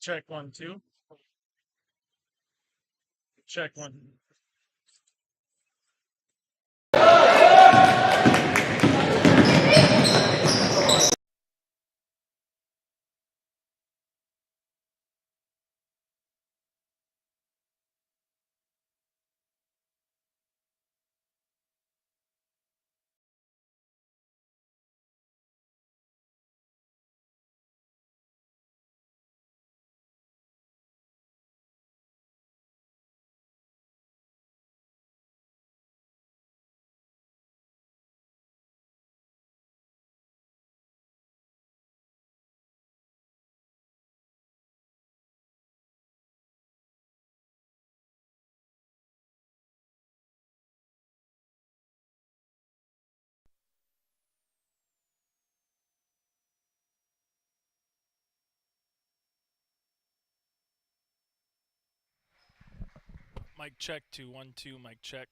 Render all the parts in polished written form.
Check 1 2. Check 1. Mic check 2 1 2. Mic check.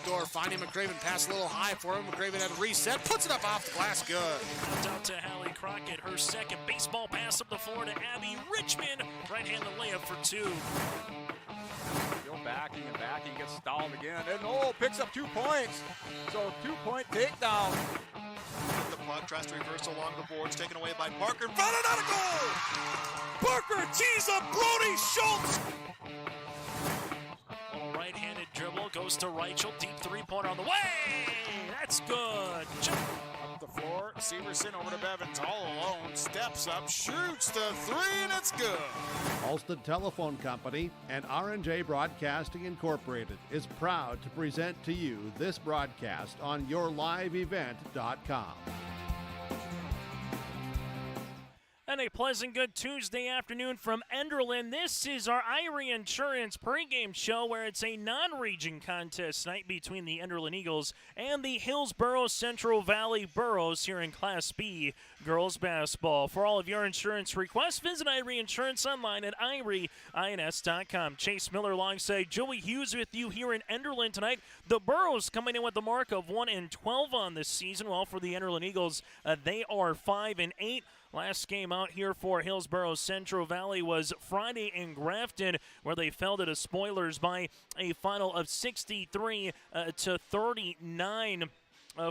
score. Finding McCraven, pass a little high for him. McCraven had a reset, puts it up off the glass, good. Out to Hallie Crockett, her second baseball pass up the floor to Abby Richmond. Right-handed layup for two. Go backing and backing, gets stalled again, and picks up 2 points. So 2-point takedown. The puck tries to reverse along the boards, taken away by Parker. Found another goal! Parker tees up Brody Schultz! Little right-handed dribble, goes to Reichel, deep three-pointer on the way! That's good! Up the floor, Severson over to Bevins, all alone, steps up, shoots the three, and it's good. Alston Telephone Company and R&J Broadcasting Incorporated is proud to present to you this broadcast on yourliveevent.com. And a pleasant good Tuesday afternoon from Enderlin. This is our Irie Insurance pregame show where it's a non-region contest tonight between the Enderlin Eagles and the Hillsboro Central Valley Burros here in Class B girls basketball. For all of your insurance requests, visit Irie Insurance online at irieins.com. Chase Miller alongside Joey Hughes with you here in Enderlin tonight. The Burros coming in with the mark of 1-12 on this season, while for the Enderlin Eagles, they are 5-8. Last game out here for Hillsboro Central Valley was Friday in Grafton, where they fell to the Spoilers by a final of 63 to 39.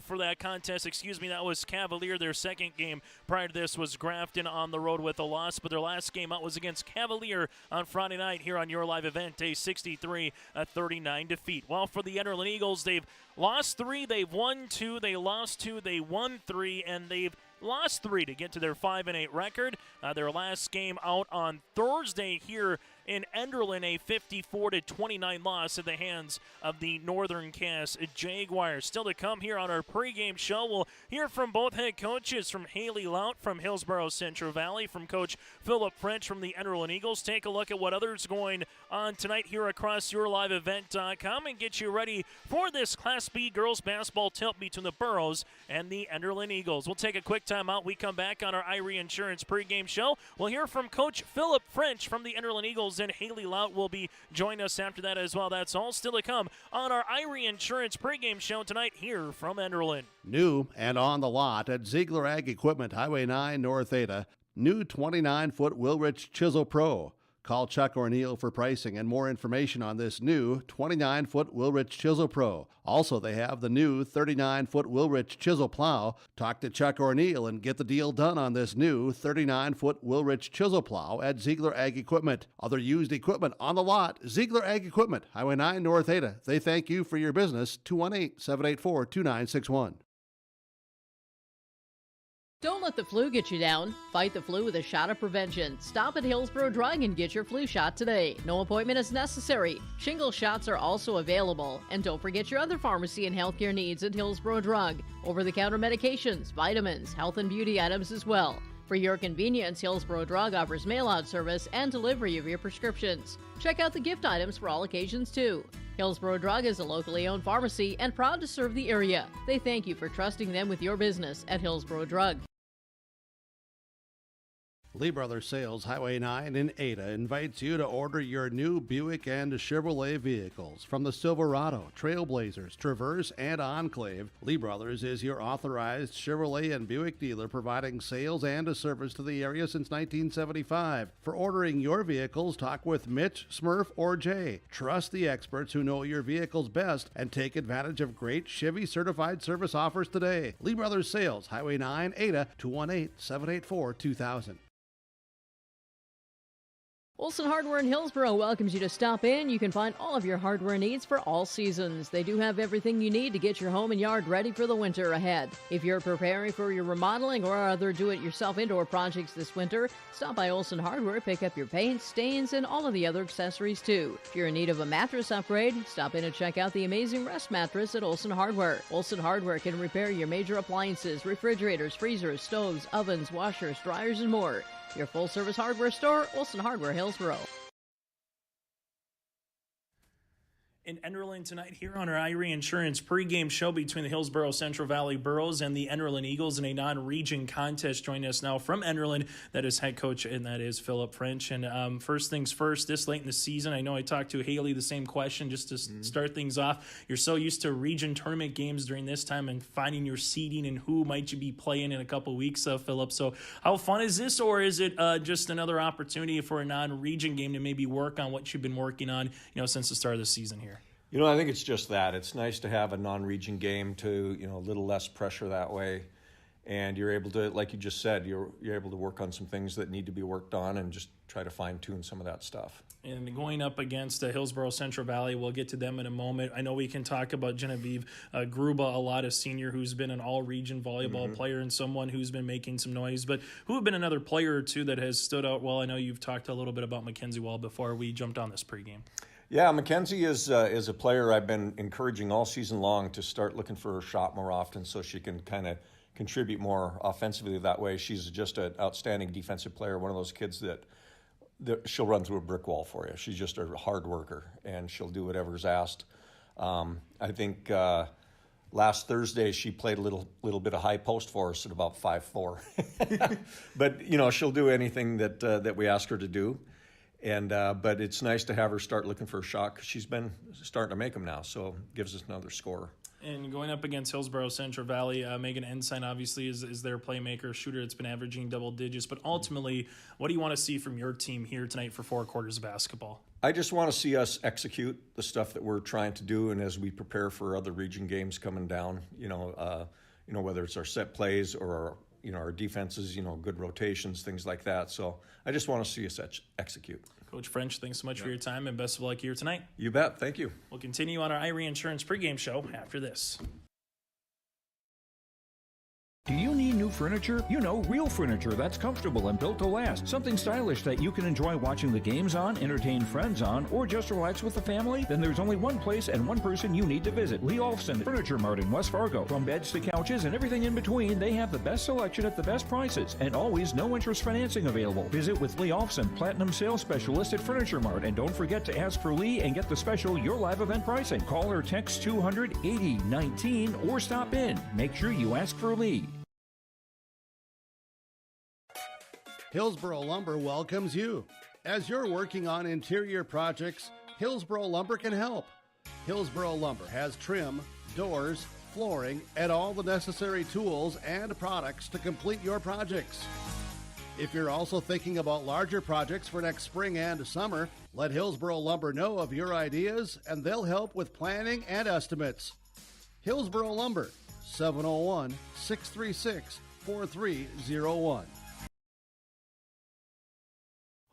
For that contest, that was Cavalier. Their second game prior to this was Grafton on the road with a loss, but their last game out was against Cavalier on Friday night here on your live event, a 63-39 defeat. While for the Enderlin Eagles, they've lost 3, they've won 2, they lost 2, they won 3, and they've lost 3 to get to their 5-8 record. Their last game out on Thursday here in Enderlin, a 54-29 loss at the hands of the Northern Cass Jaguars. Still to come here on our pregame show, we'll hear from both head coaches, from Haley Laut from Hillsboro Central Valley, from Coach Philip French from the Enderlin Eagles. Take a look at what others going on tonight here across yourliveevent.com and get you ready for this Class B girls basketball tilt between the Burros and the Enderlin Eagles. We'll take a quick time out. We come back on our Irie Insurance pregame show. We'll hear from Coach Philip French from the Enderlin Eagles, and Haley Laut will be joining us after that as well. That's all still to come on our Irie Insurance pregame show tonight here from Enderlin. New and on the lot at Ziegler Ag Equipment, Highway 9 North Ada. New 29-foot Wilrich Chisel Pro. Call Chuck or Neil for pricing and more information on this new 29-foot Wilrich Chisel Pro. Also, they have the new 39-foot Wilrich Chisel Plow. Talk to Chuck or Neil and get the deal done on this new 39-foot Wilrich Chisel Plow at Ziegler Ag Equipment. Other used equipment on the lot, Ziegler Ag Equipment, Highway 9 North Ada. They thank you for your business. 218-784-2961. Don't let the flu get you down. Fight the flu with a shot of prevention. Stop at Hillsboro Drug and get your flu shot today. No appointment is necessary. Shingle shots are also available. And don't forget your other pharmacy and healthcare needs at Hillsboro Drug. Over-the-counter medications, vitamins, health and beauty items as well. For your convenience, Hillsboro Drug offers mail-out service and delivery of your prescriptions. Check out the gift items for all occasions, too. Hillsboro Drug is a locally owned pharmacy and proud to serve the area. They thank you for trusting them with your business at Hillsboro Drug. Lee Brothers Sales, Highway 9 in Ada, invites you to order your new Buick and Chevrolet vehicles. From the Silverado, Trailblazers, Traverse, and Enclave, Lee Brothers is your authorized Chevrolet and Buick dealer, providing sales and a service to the area since 1975. For ordering your vehicles, talk with Mitch, Smurf, or Jay. Trust the experts who know your vehicles best and take advantage of great Chevy certified service offers today. Lee Brothers Sales, Highway 9, Ada, 218-784-2000. Olson Hardware in Hillsboro welcomes you to stop in. You can find all of your hardware needs for all seasons. They do have everything you need to get your home and yard ready for the winter ahead. If you're preparing for your remodeling or other do-it-yourself indoor projects this winter, stop by Olson Hardware, pick up your paints, stains, and all of the other accessories too. If you're in need of a mattress upgrade, stop in and check out the amazing Rest Mattress at Olson Hardware. Olson Hardware can repair your major appliances, refrigerators, freezers, stoves, ovens, washers, dryers, and more. Your full-service hardware store, Olson Hardware, Hillsboro. in Enderlin tonight here on our Irie Insurance pregame show between the Hillsboro Central Valley Burros and the Enderlin Eagles in a non-region contest. Joining us now from Enderlin, that is head coach, and that is Philip French. And first things first, this late in the season, I know I talked to Haley the same question just to start things off. You're so used to region tournament games during this time and finding your seeding and who might you be playing in a couple weeks, Philip. So how fun is this, or is it just another opportunity for a non-region game to maybe work on what you've been working on, since the start of the season here? I think it's just that. It's nice to have a non-region game to, a little less pressure that way. And you're able to, like you just said, you're able to work on some things that need to be worked on and just try to fine-tune some of that stuff. And going up against Hillsboro Central Valley, we'll get to them in a moment. I know we can talk about Genevieve Gruba, a lot of senior who's been an all-region volleyball player and someone who's been making some noise. But who have been another player or two that has stood out well? I know you've talked a little bit about Mackenzie Wall before we jumped on this pregame. Yeah, Mackenzie is a player I've been encouraging all season long to start looking for her shot more often so she can kind of contribute more offensively that way. She's just an outstanding defensive player, one of those kids that she'll run through a brick wall for you. She's just a hard worker, and she'll do whatever's asked. I think last Thursday she played a little bit of high post for us at about 5'4". But, she'll do anything that we ask her to do. And but it's nice to have her start looking for a shot because she's been starting to make them now, so gives us another scorer. And going up against Hillsboro Central Valley, Megan Ensign obviously is their playmaker, shooter that's been averaging double digits. But ultimately, what do you want to see from your team here tonight for 4 quarters of basketball? I just want to see us execute the stuff that we're trying to do, and as we prepare for other region games coming down, whether it's our set plays or our defenses, good rotations, things like that. So I just want to see us execute. Coach French, thanks so much for your time, and best of luck here tonight. You bet. Thank you. We'll continue on our Irie Insurance pregame show after this. Do you need new furniture? Real furniture that's comfortable and built to last. Something stylish that you can enjoy watching the games on, entertain friends on, or just relax with the family? Then there's only one place and one person you need to visit. Lee Olfson Furniture Mart in West Fargo. From beds to couches and everything in between, they have the best selection at the best prices and always no interest financing available. Visit with Lee Olfson, Platinum Sales Specialist at Furniture Mart, and don't forget to ask for Lee and get the special Your Live event pricing. Call or text 200-8019 or stop in. Make sure you ask for Lee. Hillsboro Lumber welcomes you. As you're working on interior projects, Hillsboro Lumber can help. Hillsboro Lumber has trim, doors, flooring, and all the necessary tools and products to complete your projects. If you're also thinking about larger projects for next spring and summer, let Hillsboro Lumber know of your ideas, and they'll help with planning and estimates. Hillsboro Lumber, 701-636-4301.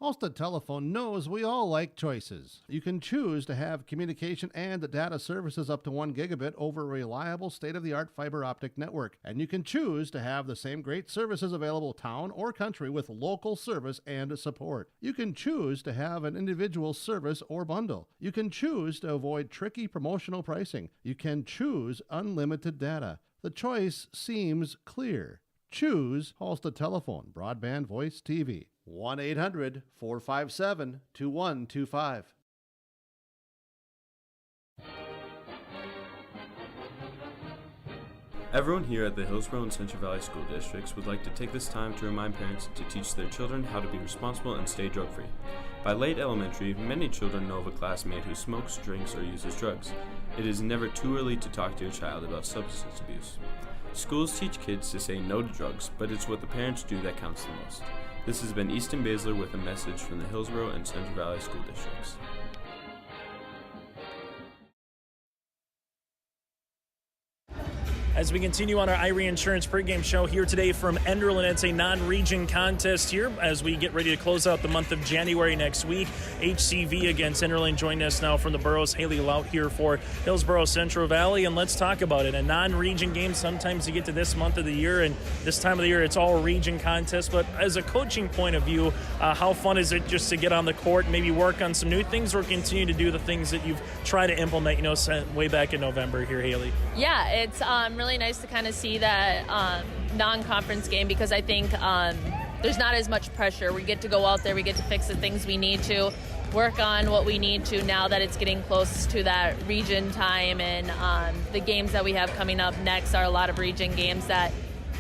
Halstead Telephone knows we all like choices. You can choose to have communication and data services up to 1 gigabit over a reliable state-of-the-art fiber optic network. And you can choose to have the same great services available town or country with local service and support. You can choose to have an individual service or bundle. You can choose to avoid tricky promotional pricing. You can choose unlimited data. The choice seems clear. Choose Halstead Telephone, broadband voice TV. 1-800-457-2125. Everyone here at the Hillsboro and Central Valley School Districts would like to take this time to remind parents to teach their children how to be responsible and stay drug-free. By late elementary, many children know of a classmate who smokes, drinks, or uses drugs. It is never too early to talk to your child about substance abuse. Schools teach kids to say no to drugs, but it's what the parents do that counts the most. This has been Easton Baszler with a message from the Hillsboro and Central Valley School Districts. As we continue on our Irie Insurance pregame show here today from Enderlin, it's a non-region contest here as we get ready to close out the month of January next week. HCV against Enderlin. Joining us now from the Burros, Haley Laut here for Hillsboro Central Valley, and let's talk about it. A non-region game, sometimes you get to this month of the year, and this time of the year it's all region contest, but as a coaching point of view, how fun is it just to get on the court and maybe work on some new things or continue to do the things that you've tried to implement, way back in November here, Haley? Yeah, it's really nice to kind of see that non-conference game because I think there's not as much pressure. We get to go out there, we get to fix the things we need to, work on what we need to now that it's getting close to that region time, and the games that we have coming up next are a lot of region games that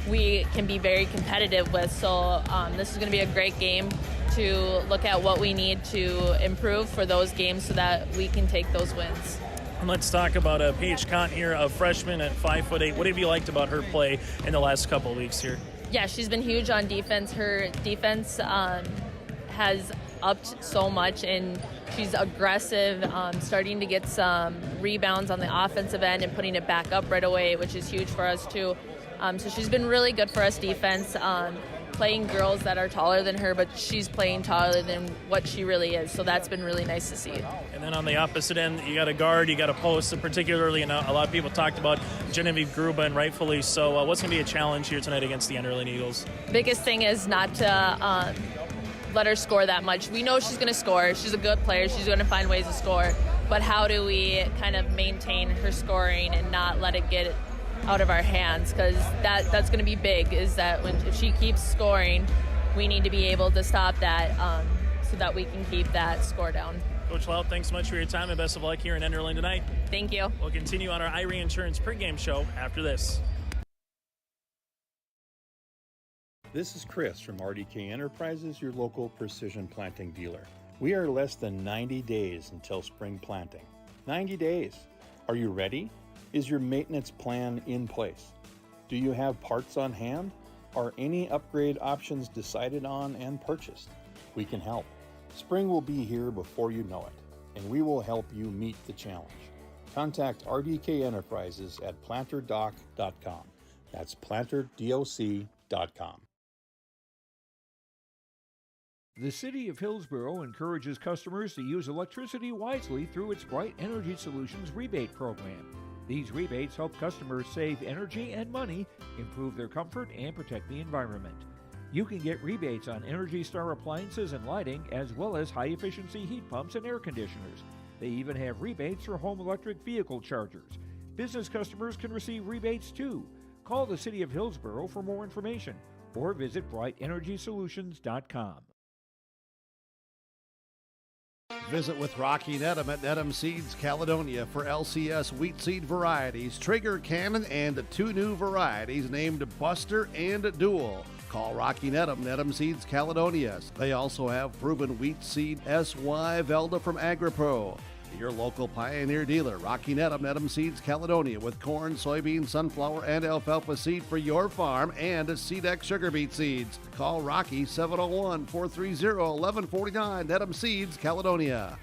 we can be very competitive with. So this is going to be a great game to look at what we need to improve for those games so that we can take those wins. And let's talk about Paige Kant here, a freshman at 5'8". What have you liked about her play in the last couple of weeks here? Yeah, she's been huge on defense. Her defense has upped so much, and she's aggressive, starting to get some rebounds on the offensive end and putting it back up right away, which is huge for us too. So she's been really good for us defense, playing girls that are taller than her, but she's playing taller than what she really is. So that's been really nice to see. And then on the opposite end, you got a guard, you got a post, and particularly, a lot of people talked about Genevieve Gruba, and rightfully so. What's going to be a challenge here tonight against the Enderlin Eagles? Biggest thing is not to let her score that much. We know she's going to score. She's a good player. She's going to find ways to score. But how do we kind of maintain her scoring and not let it get out of our hands? Because that's going to be big, is that if she keeps scoring, we need to be able to stop that so that we can keep that score down. Coach Laut, thanks so much for your time, and best of luck here in Enderlin tonight. Thank you. We'll continue on our Irie Insurance pregame show after this. This is Chris from RDK Enterprises, your local precision planting dealer. We are less than 90 days until spring planting. 90 days. Are you ready? Is your maintenance plan in place? Do you have parts on hand? Are any upgrade options decided on and purchased? We can help. Spring will be here before you know it, and we will help you meet the challenge. Contact RDK Enterprises at planterdoc.com. That's planterdoc.com. The City of Hillsboro encourages customers to use electricity wisely through its Bright Energy Solutions rebate program. These rebates help customers save energy and money, improve their comfort, and protect the environment. You can get rebates on Energy Star appliances and lighting, as well as high-efficiency heat pumps and air conditioners. They even have rebates for home electric vehicle chargers. Business customers can receive rebates too. Call the City of Hillsboro for more information or visit brightenergysolutions.com. Visit with Rocky Nedham at Nedham Seeds Caledonia for LCS wheat seed varieties, Trigger Cannon, and 2 new varieties named Buster and Dual. Call Rocky Nedham, Nedham Seeds Caledonia. They also have proven wheat seed SY Velda from AgriPro. Your local Pioneer dealer, Rocky Nedham, Nedham Seeds Caledonia, with corn, soybean, sunflower, and alfalfa seed for your farm, and SeedX sugar beet seeds. Call Rocky 701-430-1149, Nedham Seeds Caledonia.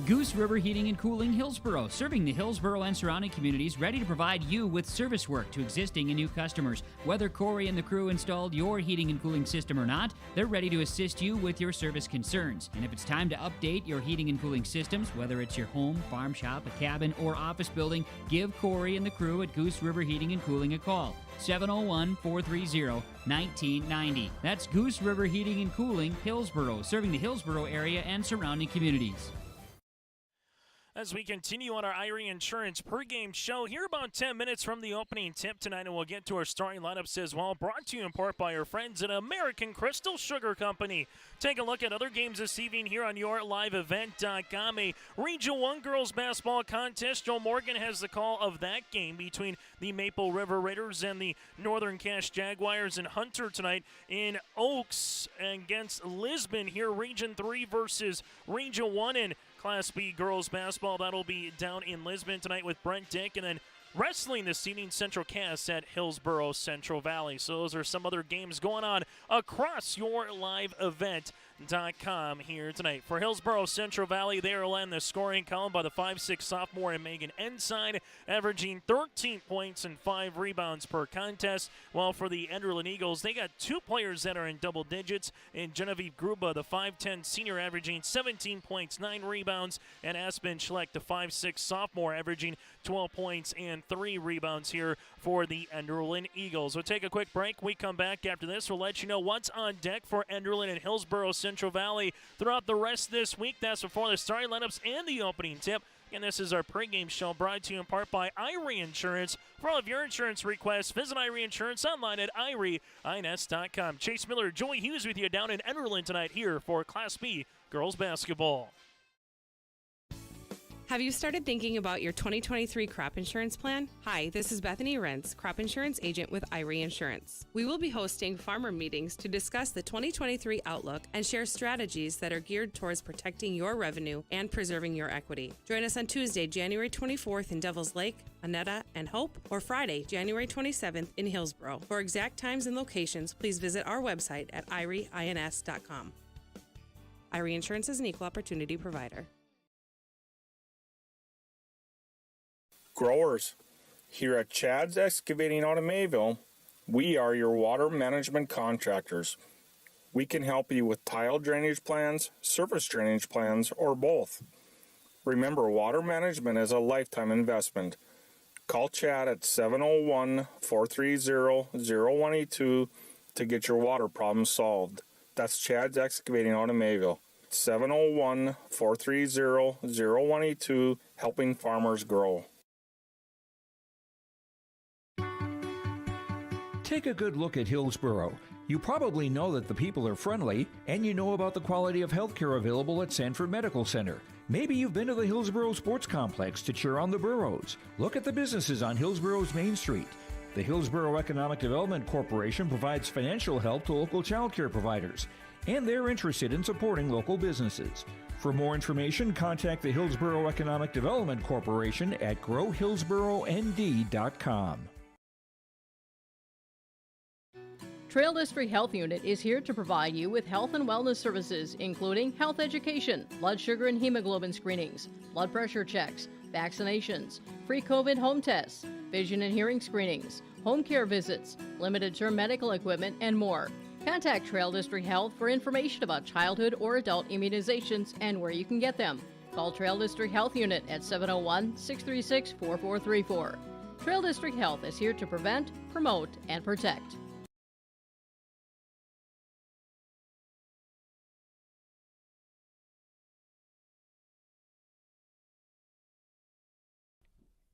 Goose River Heating and Cooling, Hillsboro, serving the Hillsboro and surrounding communities, ready to provide you with service work to existing and new customers. Whether Corey and the crew installed your heating and cooling system or not, they're ready to assist you with your service concerns. And if it's time to update your heating and cooling systems, whether it's your home, farm shop, a cabin, or office building, give Corey and the crew at Goose River Heating and Cooling a call. 701-430-1990. That's Goose River Heating and Cooling, Hillsboro, serving the Hillsboro area and surrounding communities. As we continue on our Irie Insurance pregame show, here about 10 minutes from the opening tip tonight, and we'll get to our starting lineups as well, brought to you in part by our friends at American Crystal Sugar Company. Take a look at other games this evening here on your live event.com. A Region 1 girls basketball contest. Joe Morgan has the call of that game between the Maple River Raiders and the Northern Cache Jaguars in Hunter tonight in Oaks against Lisbon here. Region 3 versus Region 1 in Class B girls basketball. That'll be down in Lisbon tonight with Brent Dick. And then wrestling this evening, Central Cass at Hillsboro Central Valley. So those are some other games going on across your live event.com here tonight. For Hillsboro Central Valley, they are led the scoring column by the 5'6" sophomore and Megan Ensign, averaging 13 points and 5 rebounds per contest. While for the Enderlin Eagles, they got 2 players that are in double digits, in Genevieve Gruba, the 5'10" senior, averaging 17 points, 9 rebounds, and Aspen Schleck, the 5'6" sophomore, averaging 12 points and 3 rebounds here for the Enderlin Eagles. We'll take a quick break. We come back after this. We'll let you know what's on deck for Enderlin and Hillsboro Central Valley throughout the rest of this week. That's before the starting lineups and the opening tip. And this is our pregame show brought to you in part by Irie Insurance. For all of your insurance requests, visit Irie Insurance online at irieins.com. Chase Miller, Joey Hughes with you down in Enderlin tonight here for Class B girls basketball. Have you started thinking about your 2023 crop insurance plan? Hi, this is Bethany Rentz, crop insurance agent with Irie Insurance. We will be hosting farmer meetings to discuss the 2023 outlook and share strategies that are geared towards protecting your revenue and preserving your equity. Join us on Tuesday, January 24th in Devils Lake, Annetta, and Hope, or Friday, January 27th in Hillsboro. For exact times and locations, please visit our website at irieins.com. Irie Insurance is an equal opportunity provider. Growers, here at Chad's Excavating out of Mayville, we are your water management contractors. We can help you with tile drainage plans, surface drainage plans, or both. Remember, water management is a lifetime investment. Call Chad at 701-430-0182 to get your water problem solved. That's Chad's Excavating out of Mayville. 701-430-0182, helping farmers grow. Take a good look at Hillsboro. You probably know that the people are friendly, and you know about the quality of healthcare available at Sanford Medical Center. Maybe you've been to the Hillsboro Sports Complex to cheer on the Burros. Look at the businesses on Hillsboro's Main Street. The Hillsboro Economic Development Corporation provides financial help to local child care providers, and they're interested in supporting local businesses. For more information, contact the Hillsboro Economic Development Corporation at growhillsboroND.com. Trail District Health Unit is here to provide you with health and wellness services, including health education, blood sugar and hemoglobin screenings, blood pressure checks, vaccinations, free COVID home tests, vision and hearing screenings, home care visits, limited-term medical equipment, and more. Contact Trail District Health for information about childhood or adult immunizations and where you can get them. Call Trail District Health Unit at 701-636-4434. Trail District Health is here to prevent, promote, and protect.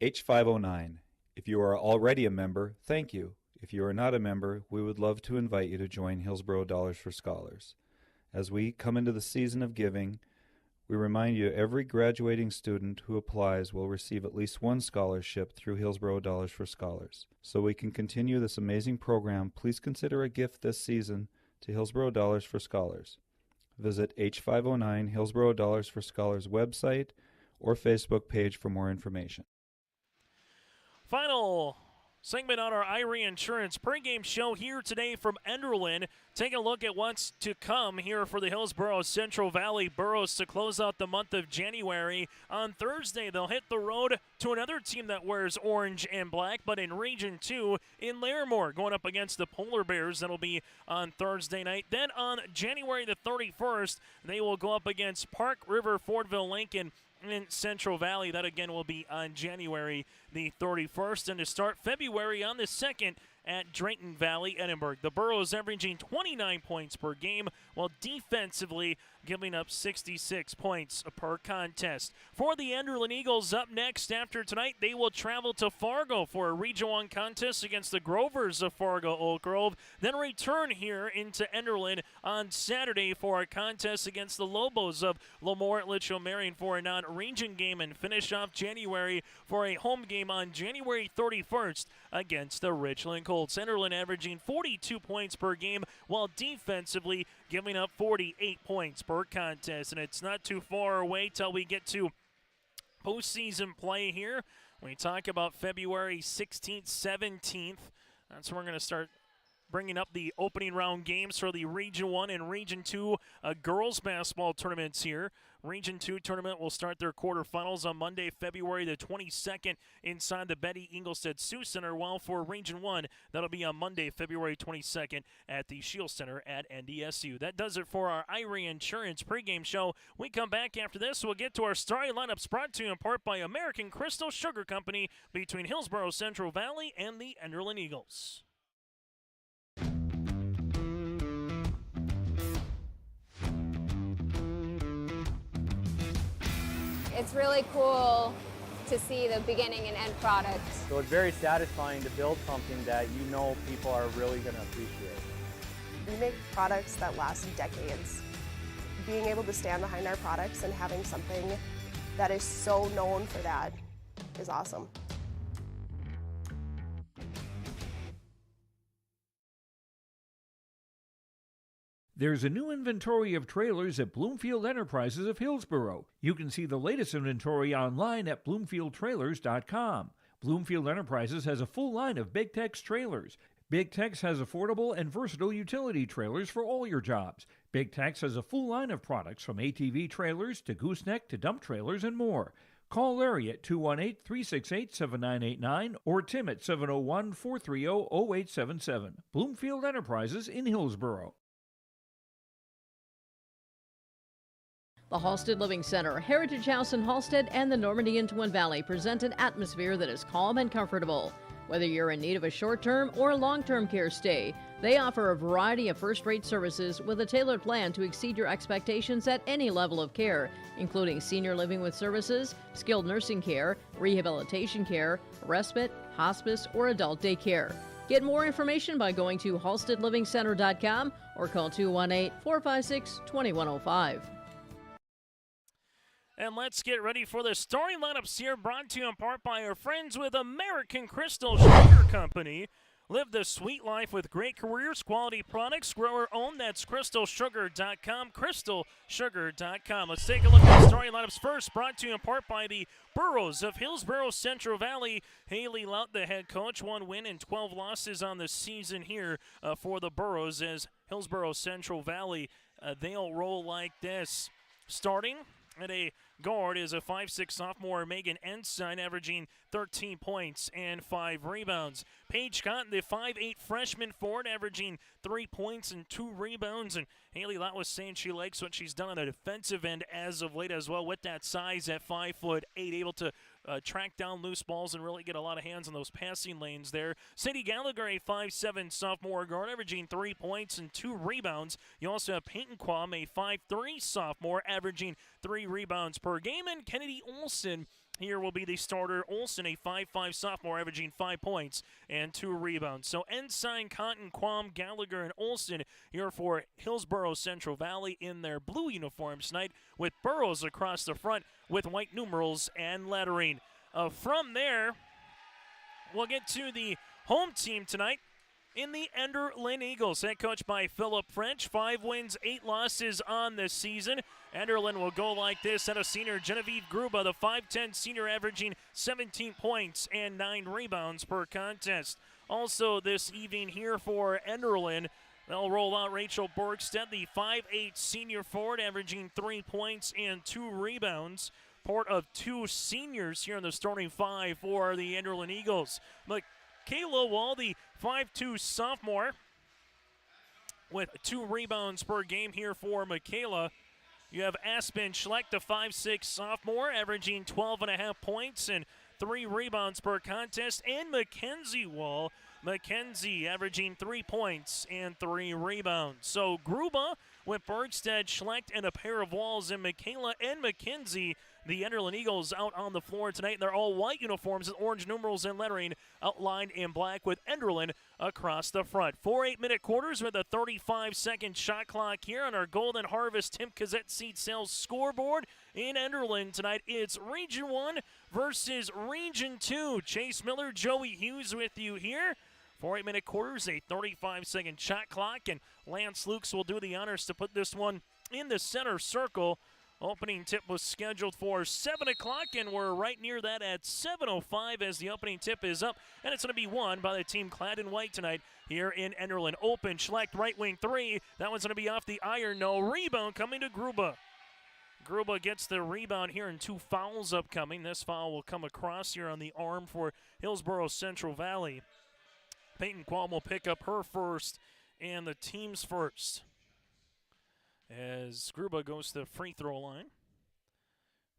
H509. If you are already a member, thank you. If you are not a member, we would love to invite you to join Hillsboro Dollars for Scholars. As we come into the season of giving, we remind you every graduating student who applies will receive at least one scholarship through Hillsboro Dollars for Scholars. So we can continue this amazing program, please consider a gift this season to Hillsboro Dollars for Scholars. Visit H509 Hillsboro Dollars for Scholars website or Facebook page for more information. Final segment on our Irie Insurance pregame show here today from Enderlin. Taking a look at what's to come here for the Hillsboro Central Valley Burros to close out the month of January. On Thursday, they'll hit the road to another team that wears orange and black, but in Region 2 in Larimore, going up against the Polar Bears. That'll be on Thursday night. Then on January the 31st, they will go up against Park River Fordville Lincoln in Central Valley. That again will be on January the 31st. And to start February on the 2nd at Drayton Valley, Edinburgh. The Burros averaging 29 points per game, while defensively giving up 66 points per contest. For the Enderlin Eagles, up next after tonight, they will travel to Fargo for a Region 1 contest against the Grovers of Fargo Oak Grove, then return here into Enderlin on Saturday for a contest against the Lobos of Lemoore Litchfield Marion for a non-region game, and finish off January for a home game on January 31st against the Richland Colts. Enderlin averaging 42 points per game, while defensively giving up 48 points per contest. And it's not too far away till we get to postseason play here. We talk about February 16th, 17th. That's when we're going to start bringing up the opening round games for the Region 1 and Region 2 girls basketball tournaments here. Region 2 tournament will start their quarterfinals on Monday, February the 22nd inside the Betty Ingolstadt Sioux Center, while for Region 1, that'll be on Monday, February 22nd at the Shield Center at NDSU. That does it for our Irie Insurance pregame show. We come back after this. We'll get to our starting lineups brought to you in part by American Crystal Sugar Company between Hillsboro Central Valley and the Enderlin Eagles. It's really cool to see the beginning and end product. So it's very satisfying to build something that you know people are really going to appreciate. We make products that last decades. Being able to stand behind our products and having something that is so known for that is awesome. There's a new inventory of trailers at Bloomfield Enterprises of Hillsboro. You can see the latest inventory online at bloomfieldtrailers.com. Bloomfield Enterprises has a full line of Big Tex trailers. Big Tex has affordable and versatile utility trailers for all your jobs. Big Tex has a full line of products from ATV trailers to gooseneck to dump trailers and more. Call Larry at 218-368-7989 or Tim at 701-430-0877. Bloomfield Enterprises in Hillsboro. The Halstead Living Center, Heritage House in Halstead, and the Normandy in Twin Valley present an atmosphere that is calm and comfortable. Whether you're in need of a short-term or long-term care stay, they offer a variety of first-rate services with a tailored plan to exceed your expectations at any level of care, including senior living with services, skilled nursing care, rehabilitation care, respite, hospice, or adult daycare. Get more information by going to halsteadlivingcenter.com or call 218-456-2105. And let's get ready for the starting lineups here, brought to you in part by our friends with American Crystal Sugar Company. Live the sweet life with great careers, quality products, grower owned. That's crystalsugar.com, crystalsugar.com. Let's take a look at the starting lineups first, brought to you in part by the Burros of Hillsboro Central Valley. Haley Laut, the head coach, 1 win and 12 losses on the season here for the Burros, as Hillsboro Central Valley, they'll roll like this. Starting at a guard is a 5'6" sophomore, Megan Ensign, averaging 13 points and 5 rebounds. Paige Cotton, the 5'8" freshman forward, averaging 3 points and 2 rebounds. And Haley Laut was saying she likes what she's done on the defensive end as of late as well, with that size at 5'8", able to track down loose balls and really get a lot of hands on those passing lanes there. Sadie Gallagher, a 5'7" sophomore guard, averaging 3 points and 2 rebounds. You also have Peyton Quam, a 5'3" sophomore, averaging 3 rebounds per game. And Kennedy Olson here will be the starter. Olson, a 5'5" sophomore, averaging 5 points and 2 rebounds. So Ensign, Cotton, Quam, Gallagher, and Olson here for Hillsboro Central Valley in their blue uniforms tonight, with Burrows across the front with white numerals and lettering. From there, we'll get to the home team tonight in the Enderlin Eagles, head coached by Philip French. 5 wins, 8 losses on the season. Enderlin will go like this. At a senior, Genevieve Gruba, the 5'10" senior, averaging 17 points and 9 rebounds per contest. Also this evening here for Enderlin, they'll roll out Rachel Borgstead, the 5'8" senior forward, averaging 3 points and 2 rebounds. Part of 2 seniors here in the starting 5 for the Enderlin Eagles. Kayla Wall, the 5'2" sophomore, with 2 rebounds per game here for Michaela. You have Aspen Schleck, the 5'6" sophomore, averaging 12.5 points and 3 rebounds per contest. And Mackenzie Wall, Mackenzie averaging 3 points and 3 rebounds. So Gruba with Bergstead, Schlecht, and a pair of Walls, and Michaela and Mackenzie, the Enderlin Eagles, out on the floor tonight. They're all white uniforms with orange numerals and lettering outlined in black, with Enderlin across the front. 4 8-minute quarters with a 35-second shot clock here on our Golden Harvest Tim Cassette Seed Sales scoreboard. In Enderlin tonight, it's Region 1 versus Region 2. Chase Miller, Joey Hughes with you here. 4 8-minute quarters, a 35-second shot clock, and Lance Lukes will do the honors to put this one in the center circle. Opening tip was scheduled for 7 o'clock, and we're right near that at 7:05 as the opening tip is up, and it's going to be won by the team clad in white tonight here in Enderlin. Open, Schlecht, right wing 3. That one's going to be off the iron. No rebound coming to Gruba. Gruba gets the rebound here, and 2 fouls upcoming. This foul will come across here on the arm for Hillsboro Central Valley. Peyton Quam will pick up her first and the team's first, as Gruba goes to the free throw line.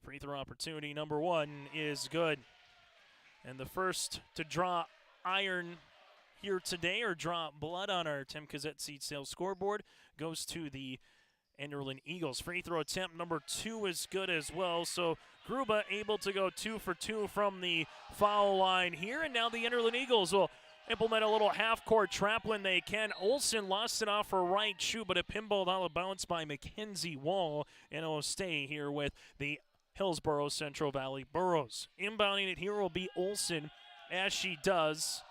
Free throw opportunity number 1 is good. And the first to draw iron here today, or draw blood on our Tim Cassette Seed Sales scoreboard, goes to the Enderlin Eagles. Free throw attempt number 2 is good as well. So Gruba able to go 2 for 2 from the foul line here, and now the Enderlin Eagles will implement a little half-court trap when they can. Olsen lost it off her right shoe, but it pinballed out of bounds by Mackenzie Wall, and it will stay here with the Hillsboro Central Valley Burros. Inbounding it here will be Olsen, as she does.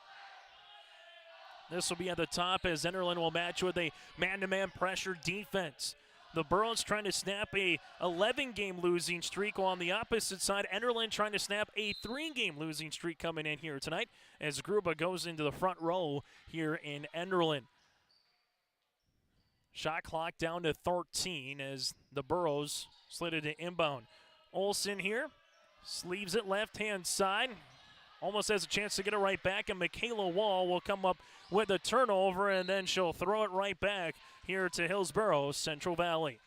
This will be at the top as Enderlin will match with a man-to-man pressure defense. The Burros trying to snap a 11-game losing streak, while on the opposite side, Enderlin trying to snap a 3-game losing streak coming in here tonight as Gruba goes into the front row here in Enderlin. Shot clock down to 13 as the Burros slid to inbound. Olsen here, leaves it left-hand side. Almost has a chance to get it right back, and Michaela Wall will come up with a turnover, and then she'll throw it right back here to Hillsboro Central Valley.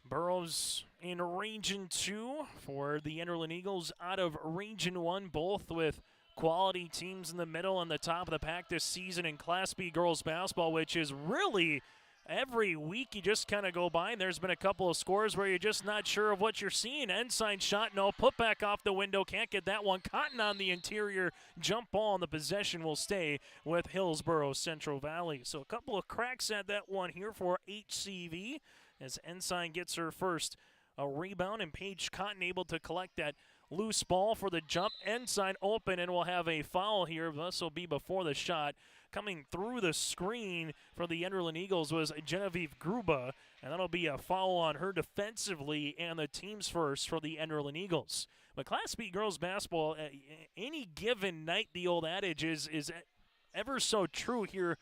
Burros in Region 2 for the Enderlin Eagles out of Region 1, both with quality teams in the middle and the top of the pack this season in Class B girls basketball, which is really every week you just kind of go by, and there's been a couple of scores where you're just not sure of what you're seeing. Ensign shot, no. Put back off the window, can't get that one. Cotton on the interior, jump ball, and the possession will stay with Hillsboro Central Valley. So a couple of cracks at that one here for HCV as Ensign gets her first rebound, and Paige Cotton able to collect that loose ball for the jump. Ensign open, and we'll have a foul here. This will be before the shot. Coming through the screen for the Enderlin Eagles was Genevieve Gruba, and that'll be a foul on her defensively and the team's first for the Enderlin Eagles. But Class B girls basketball, any given night, the old adage is ever so true here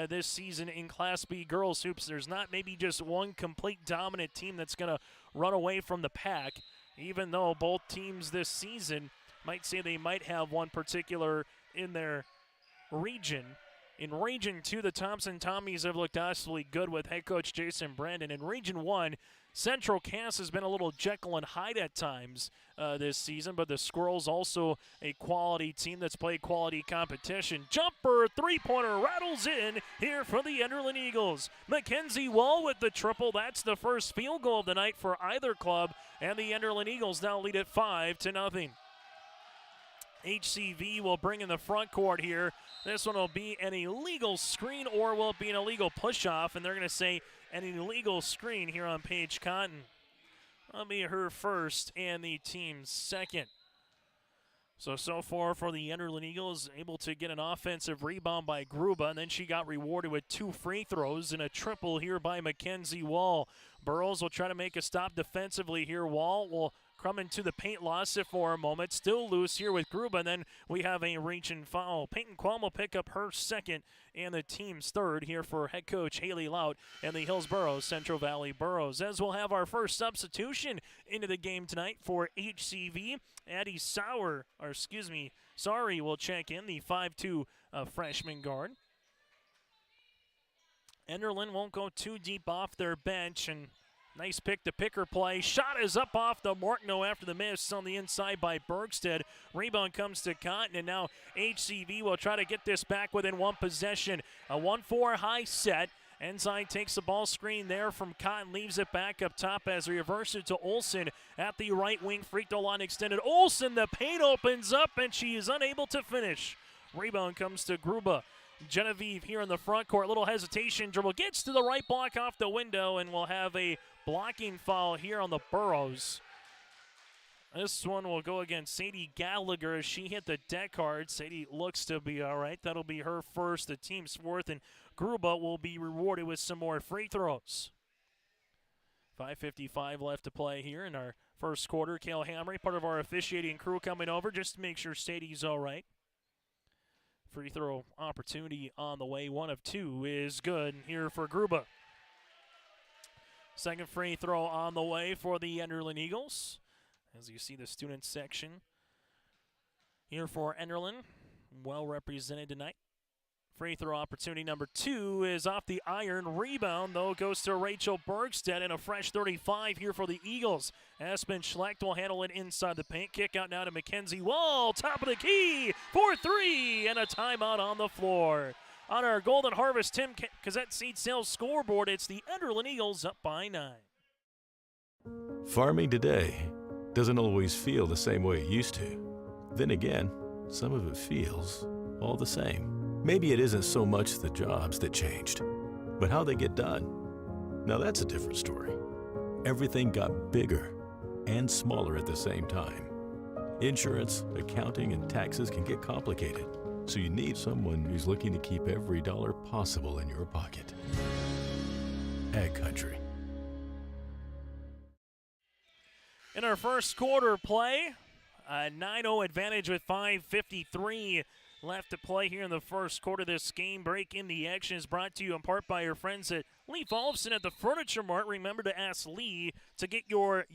this season in Class B girls hoops. There's not maybe just one complete dominant team that's going to run away from the pack, even though both teams this season might say they might have one particular in their region. In Region 2, the Thompson Tommies have looked absolutely good with head coach Jason Brandon. In Region 1, Central Cass has been a little Jekyll and Hyde at times this season, but the Squirrels also a quality team that's played quality competition. Jumper, three-pointer rattles in here for the Enderlin Eagles. Mackenzie Wall with the triple. That's the first field goal of the night for either club, and the Enderlin Eagles now lead at 5-0. HCV will bring in the front court here. This one will be an illegal screen, or will it be an illegal push-off? And they're going to say an illegal screen here on Paige Cotton. That'll be her first and the team's second. So far for the Enderlin Eagles, able to get an offensive rebound by Gruba, and then she got rewarded with 2 free throws and a triple here by Mackenzie Wall. Burrows will try to make a stop defensively here. Wall will come into the paint, lost it for a moment. Still loose here with Gruba, and then we have a reach and foul. Peyton Qualm will pick up her second and the team's third here for head coach Haley Laut and the Hillsboro Central Valley Burros. As we'll have our first substitution into the game tonight for HCV. Addie Sorry will check in, the 5'2" freshman guard. Enderlin won't go too deep off their bench, and nice pick-to-picker play. Shot is up off the mark, no, after the miss on the inside by Bergstead. Rebound comes to Cotton, and now HCV will try to get this back within one possession. A 1-4 high set. Ensign takes the ball screen there from Cotton, leaves it back up top as we reverse it to Olsen at the right wing. Free throw line extended. Olsen, the paint opens up, and she is unable to finish. Rebound comes to Gruba. Genevieve here in the front court, little hesitation, dribble, gets to the right block off the window, and we'll have a blocking foul here on the Burros. This one will go against Sadie Gallagher as she hit the deck hard. Sadie looks to be all right. That'll be her first, the team's fourth, and Gruba will be rewarded with some more free throws. 5:55 left to play here in our first quarter. Kale Hamry, part of our officiating crew, coming over just to make sure Sadie's all right. Free throw opportunity on the way. 1 of 2 is good here for Gruba. Second free throw on the way for the Enderlin Eagles. As you see the student section here for Enderlin, well represented tonight. Free throw opportunity number 2 is off the iron. Rebound, though, goes to Rachel Bergstead, and a fresh 35 here for the Eagles. Aspen Schlecht will handle it inside the paint. Kick out now to Mackenzie Wall. Top of the key for 3, and a timeout on the floor. On our Golden Harvest Tim Cassette Seed Sales scoreboard, it's the Enderlin Eagles up by 9. Farming today doesn't always feel the same way it used to. Then again, some of it feels all the same. Maybe it isn't so much the jobs that changed, but how they get done. Now that's a different story. Everything got bigger and smaller at the same time. Insurance, accounting, and taxes can get complicated, so you need someone who's looking to keep every dollar possible in your pocket. Ag Country. In our first quarter play, a 9-0 advantage with 5:53 left to play here in the first quarter. This game break in the action is brought to you in part by your friends at Lee Olofsson at the Furniture Mart. Remember to ask Lee to get your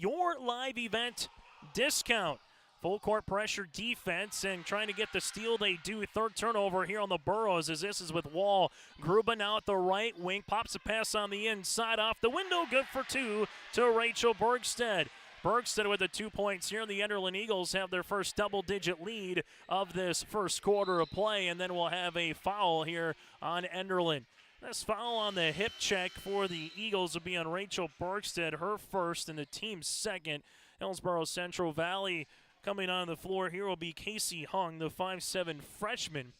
live event discount. Full court pressure defense and trying to get the steal. They do. Third turnover here on the Burros as this is with Wall. Gruba now at the right wing. Pops a pass on the inside off the window. Good for two to Rachel Bergstead. Bergstead with the 2 points here. The Enderlin Eagles have their first double-digit lead of this first quarter of play, and then we'll have a foul here on Enderlin. This foul on the hip check for the Eagles will be on Rachel Bergstead, her first and the team's second. Hillsboro Central Valley coming on the floor here will be Casey Hung, the 5'7" freshman.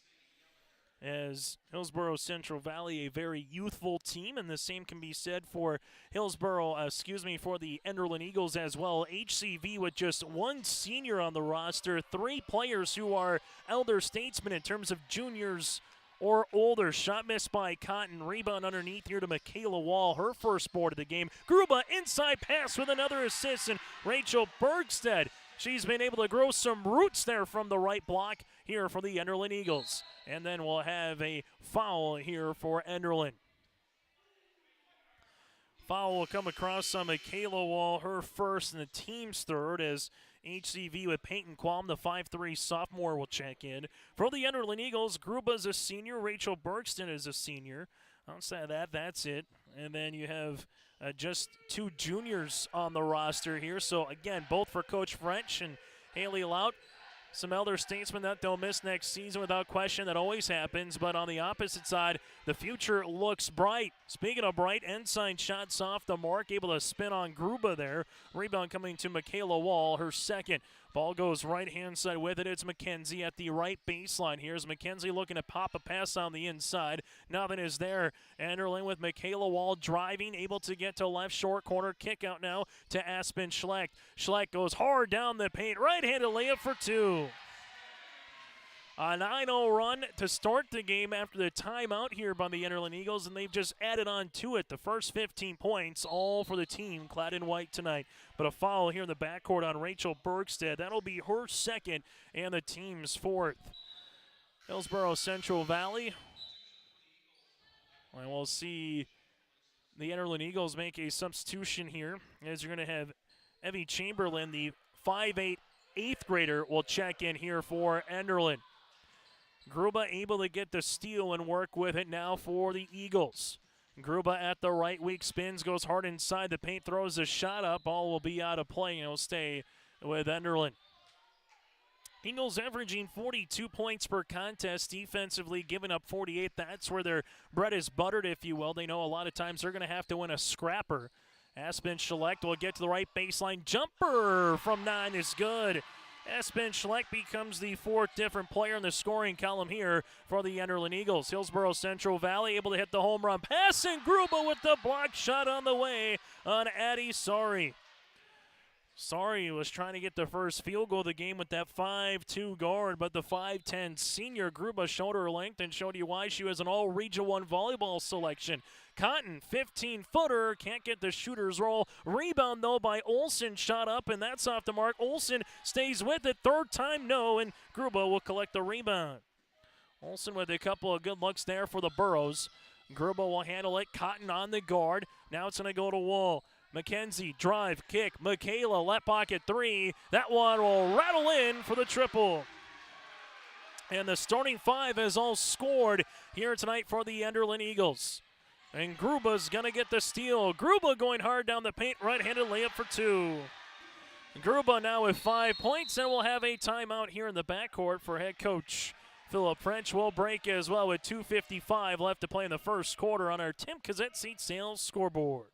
As Hillsboro Central Valley, a very youthful team, and the same can be said for for the Enderlin Eagles as well. HCV with just one senior on the roster, 3 players who are elder statesmen in terms of juniors or older. Shot missed by Cotton. Rebound underneath here to Michaela Wall, her first board of the game. Gruba inside pass with another assist, and Rachel Bergstead. She's been able to grow some roots there from the right block here for the Enderlin Eagles. And then we'll have a foul here for Enderlin. Foul will come across on Michaela Wall, her first and the team's third, as HCV with Peyton Qualm, the 5'3" sophomore, will check in. For the Enderlin Eagles, Gruba's a senior. Rachel Bergstead is a senior. Outside of that, that's it. And then you have just 2 juniors on the roster here. So, again, both for Coach French and Haley Laut. Some elder statesmen that they'll miss next season without question. That always happens. But on the opposite side, the future looks bright. Speaking of bright, Ensign shots off the mark, able to spin on Gruba there. Rebound coming to Michaela Wall, her second. Ball goes right-hand side with it. It's McKenzie at the right baseline. Here's McKenzie looking to pop a pass on the inside. Nothing is there. Enderlin with Michaela Wall driving, able to get to left short corner. Kick out now to Aspen Schleck. Schleck goes hard down the paint. Right-handed layup for 2. A 9-0 run to start the game after the timeout here by the Enderlin Eagles, and they've just added on to it. The first 15 points, all for the team clad in white tonight. But a foul here in the backcourt on Rachel Bergstead. That'll be her second and the team's fourth. Hillsboro Central Valley. And we'll see the Enderlin Eagles make a substitution here, as you're going to have Evie Chamberlain, the 5'8" 8th grader, will check in here for Enderlin. Gruba able to get the steal and work with it now for the Eagles. Gruba at the right wing, spins, goes hard inside the paint, throws a shot up. Ball will be out of play, and it'll stay with Enderlin. Eagles averaging 42 points per contest, defensively giving up 48. That's where their bread is buttered, if you will. They know a lot of times they're going to have to win a scrapper. Aspen Schleck will get to the right baseline. Jumper from 9 is good. Aspen Schleck becomes the 4th different player in the scoring column here for the Enderlin Eagles. Hillsboro Central Valley able to hit the home run pass, and Gruba with the block shot on the way on Addie Sari. Sari was trying to get the first field goal of the game with that 5'2" guard, but the 5'10" senior Gruba showed her length and showed you why she was an all-Region 1 volleyball selection. Cotton, 15-footer, can't get the shooter's roll. Rebound, though, by Olsen, shot up, and that's off the mark. Olsen stays with it, 3rd time no, and Gruba will collect the rebound. Olsen with a couple of good looks there for the Burros. Gruba will handle it, Cotton on the guard. Now it's going to go to Wall. McKenzie, drive, kick. Michaela, left pocket 3. That one will rattle in for the triple. And the starting 5 has all scored here tonight for the Enderlin Eagles. And Gruba's going to get the steal. Gruba going hard down the paint, right-handed layup for 2. Gruba now with 5 points, and we'll have a timeout here in the backcourt for head coach Philip French. Will break as well with 2:55 left to play in the first quarter on our Tim Cassette Seat Sales scoreboard.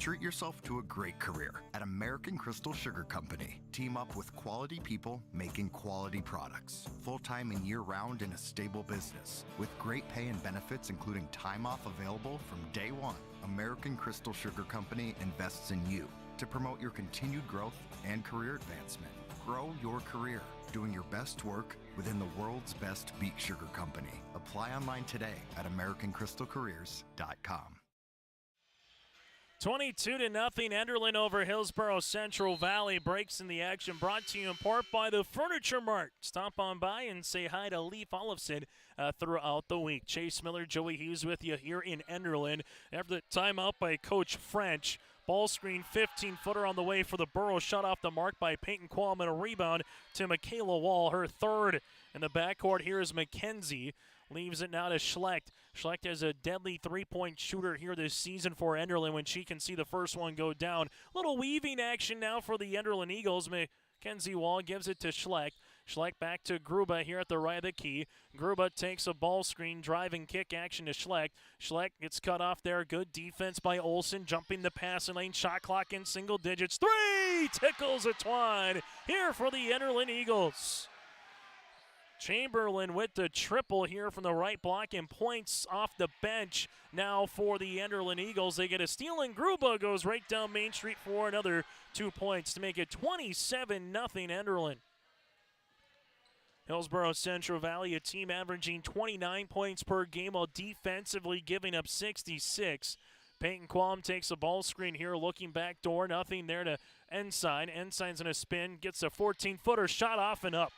Treat yourself to a great career at American Crystal Sugar Company. Team up with quality people making quality products. Full-time and year-round in a stable business. With great pay and benefits including time off available from day one. American Crystal Sugar Company invests in you to promote your continued growth and career advancement. Grow your career, doing your best work within the world's best beet sugar company. Apply online today at AmericanCrystalCareers.com. 22-0 Enderlin over Hillsboro Central Valley. Breaks in the action brought to you in part by the Furniture Mart. Stop on by and say hi to Leif Olofsson throughout the week. Chase Miller, Joey Hughes with you here in Enderlin. After the timeout by Coach French. Ball screen, 15-footer on the way for the Burros. Shot off the mark by Peyton Qualm and a rebound to Michaela Wall, her third. In the backcourt here is McKenzie. Leaves it now to Schlecht. Schlecht is a deadly three-point shooter here this season for Enderlin when she can see the first one go down. Little weaving action now for the Enderlin Eagles. Mackenzie Wall gives it to Schlecht. Schlecht back to Gruba here at the right of the key. Gruba takes a ball screen, driving kick action to Schlecht. Schlecht gets cut off there. Good defense by Olsen, jumping the passing lane. Shot clock in single digits. Three! Tickles a twine here for the Enderlin Eagles. Chamberlain with the triple here from the right block and points off the bench now for the Enderlin Eagles. They get a steal and Gruba goes right down Main Street for another 2 points to make it 27-0 Enderlin. Hillsboro Central Valley, a team averaging 29 points per game while defensively giving up 66. Peyton Qualm takes a ball screen here, looking back door. Nothing there to Ensign. Ensign's in a spin, gets a 14-footer shot off and up.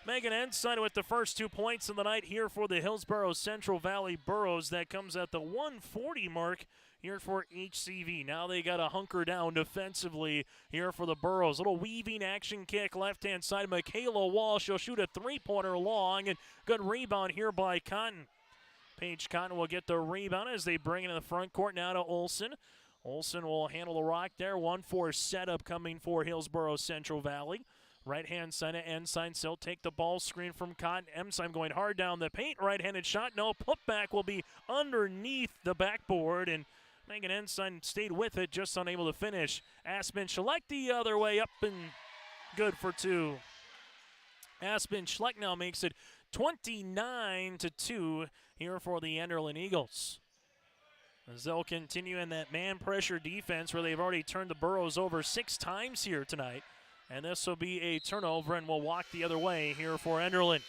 Megan Ensign with the first 2 points of the night here for the Hillsboro Central Valley Burros. That comes at the 140 mark here for HCV. Now they got to hunker down defensively here for the Burros. Little weaving action kick, left-hand side. Michaela Wall, she'll shoot a three-pointer long, and good rebound here by Cotton. Paige Cotton will get the rebound as they bring it in the front court now to Olsen. Olsen will handle the rock there. 1-4 setup coming for Hillsboro Central Valley. Right-hand side of Ensign. Still take the ball screen from Cotton. Ensign going hard down the paint. Right-handed shot. No, putback will be underneath the backboard. And Megan Ensign stayed with it, just unable to finish. Aspen Schlecht the other way up and good for two. Aspen Schlecht now makes it 29-2 here for the Enderlin Eagles. As they'll continue in that man pressure defense where they've already turned the Burros over 6 times here tonight. And this will be a turnover and will walk the other way here for Enderlin.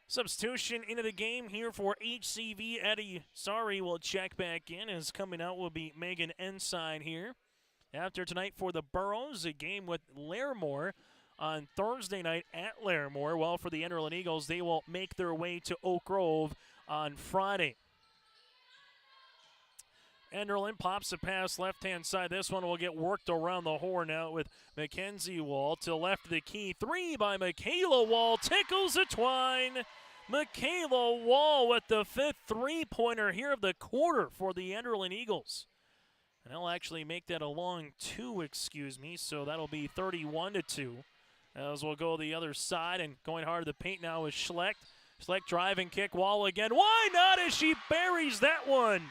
Substitution into the game here for HCV. Eddie Sari will check back in. As coming out will be Megan Ensign here. After tonight for the Burros, a game with Larimore on Thursday night at Larimore. Well, for the Enderlin Eagles, they will make their way to Oak Grove on Friday. Enderlin pops a pass left-hand side. This one will get worked around the horn out with Mackenzie Wall to left of the key. 3 by Michaela Wall. Tickles a twine. Michaela Wall with the 5th three-pointer here of the quarter for the Enderlin Eagles. And they'll actually make that a long 2, so that'll be 31-2. As we'll go the other side and going hard to the paint now is Schlecht. Schlecht driving kick, Wall again. Why not as she buries that one?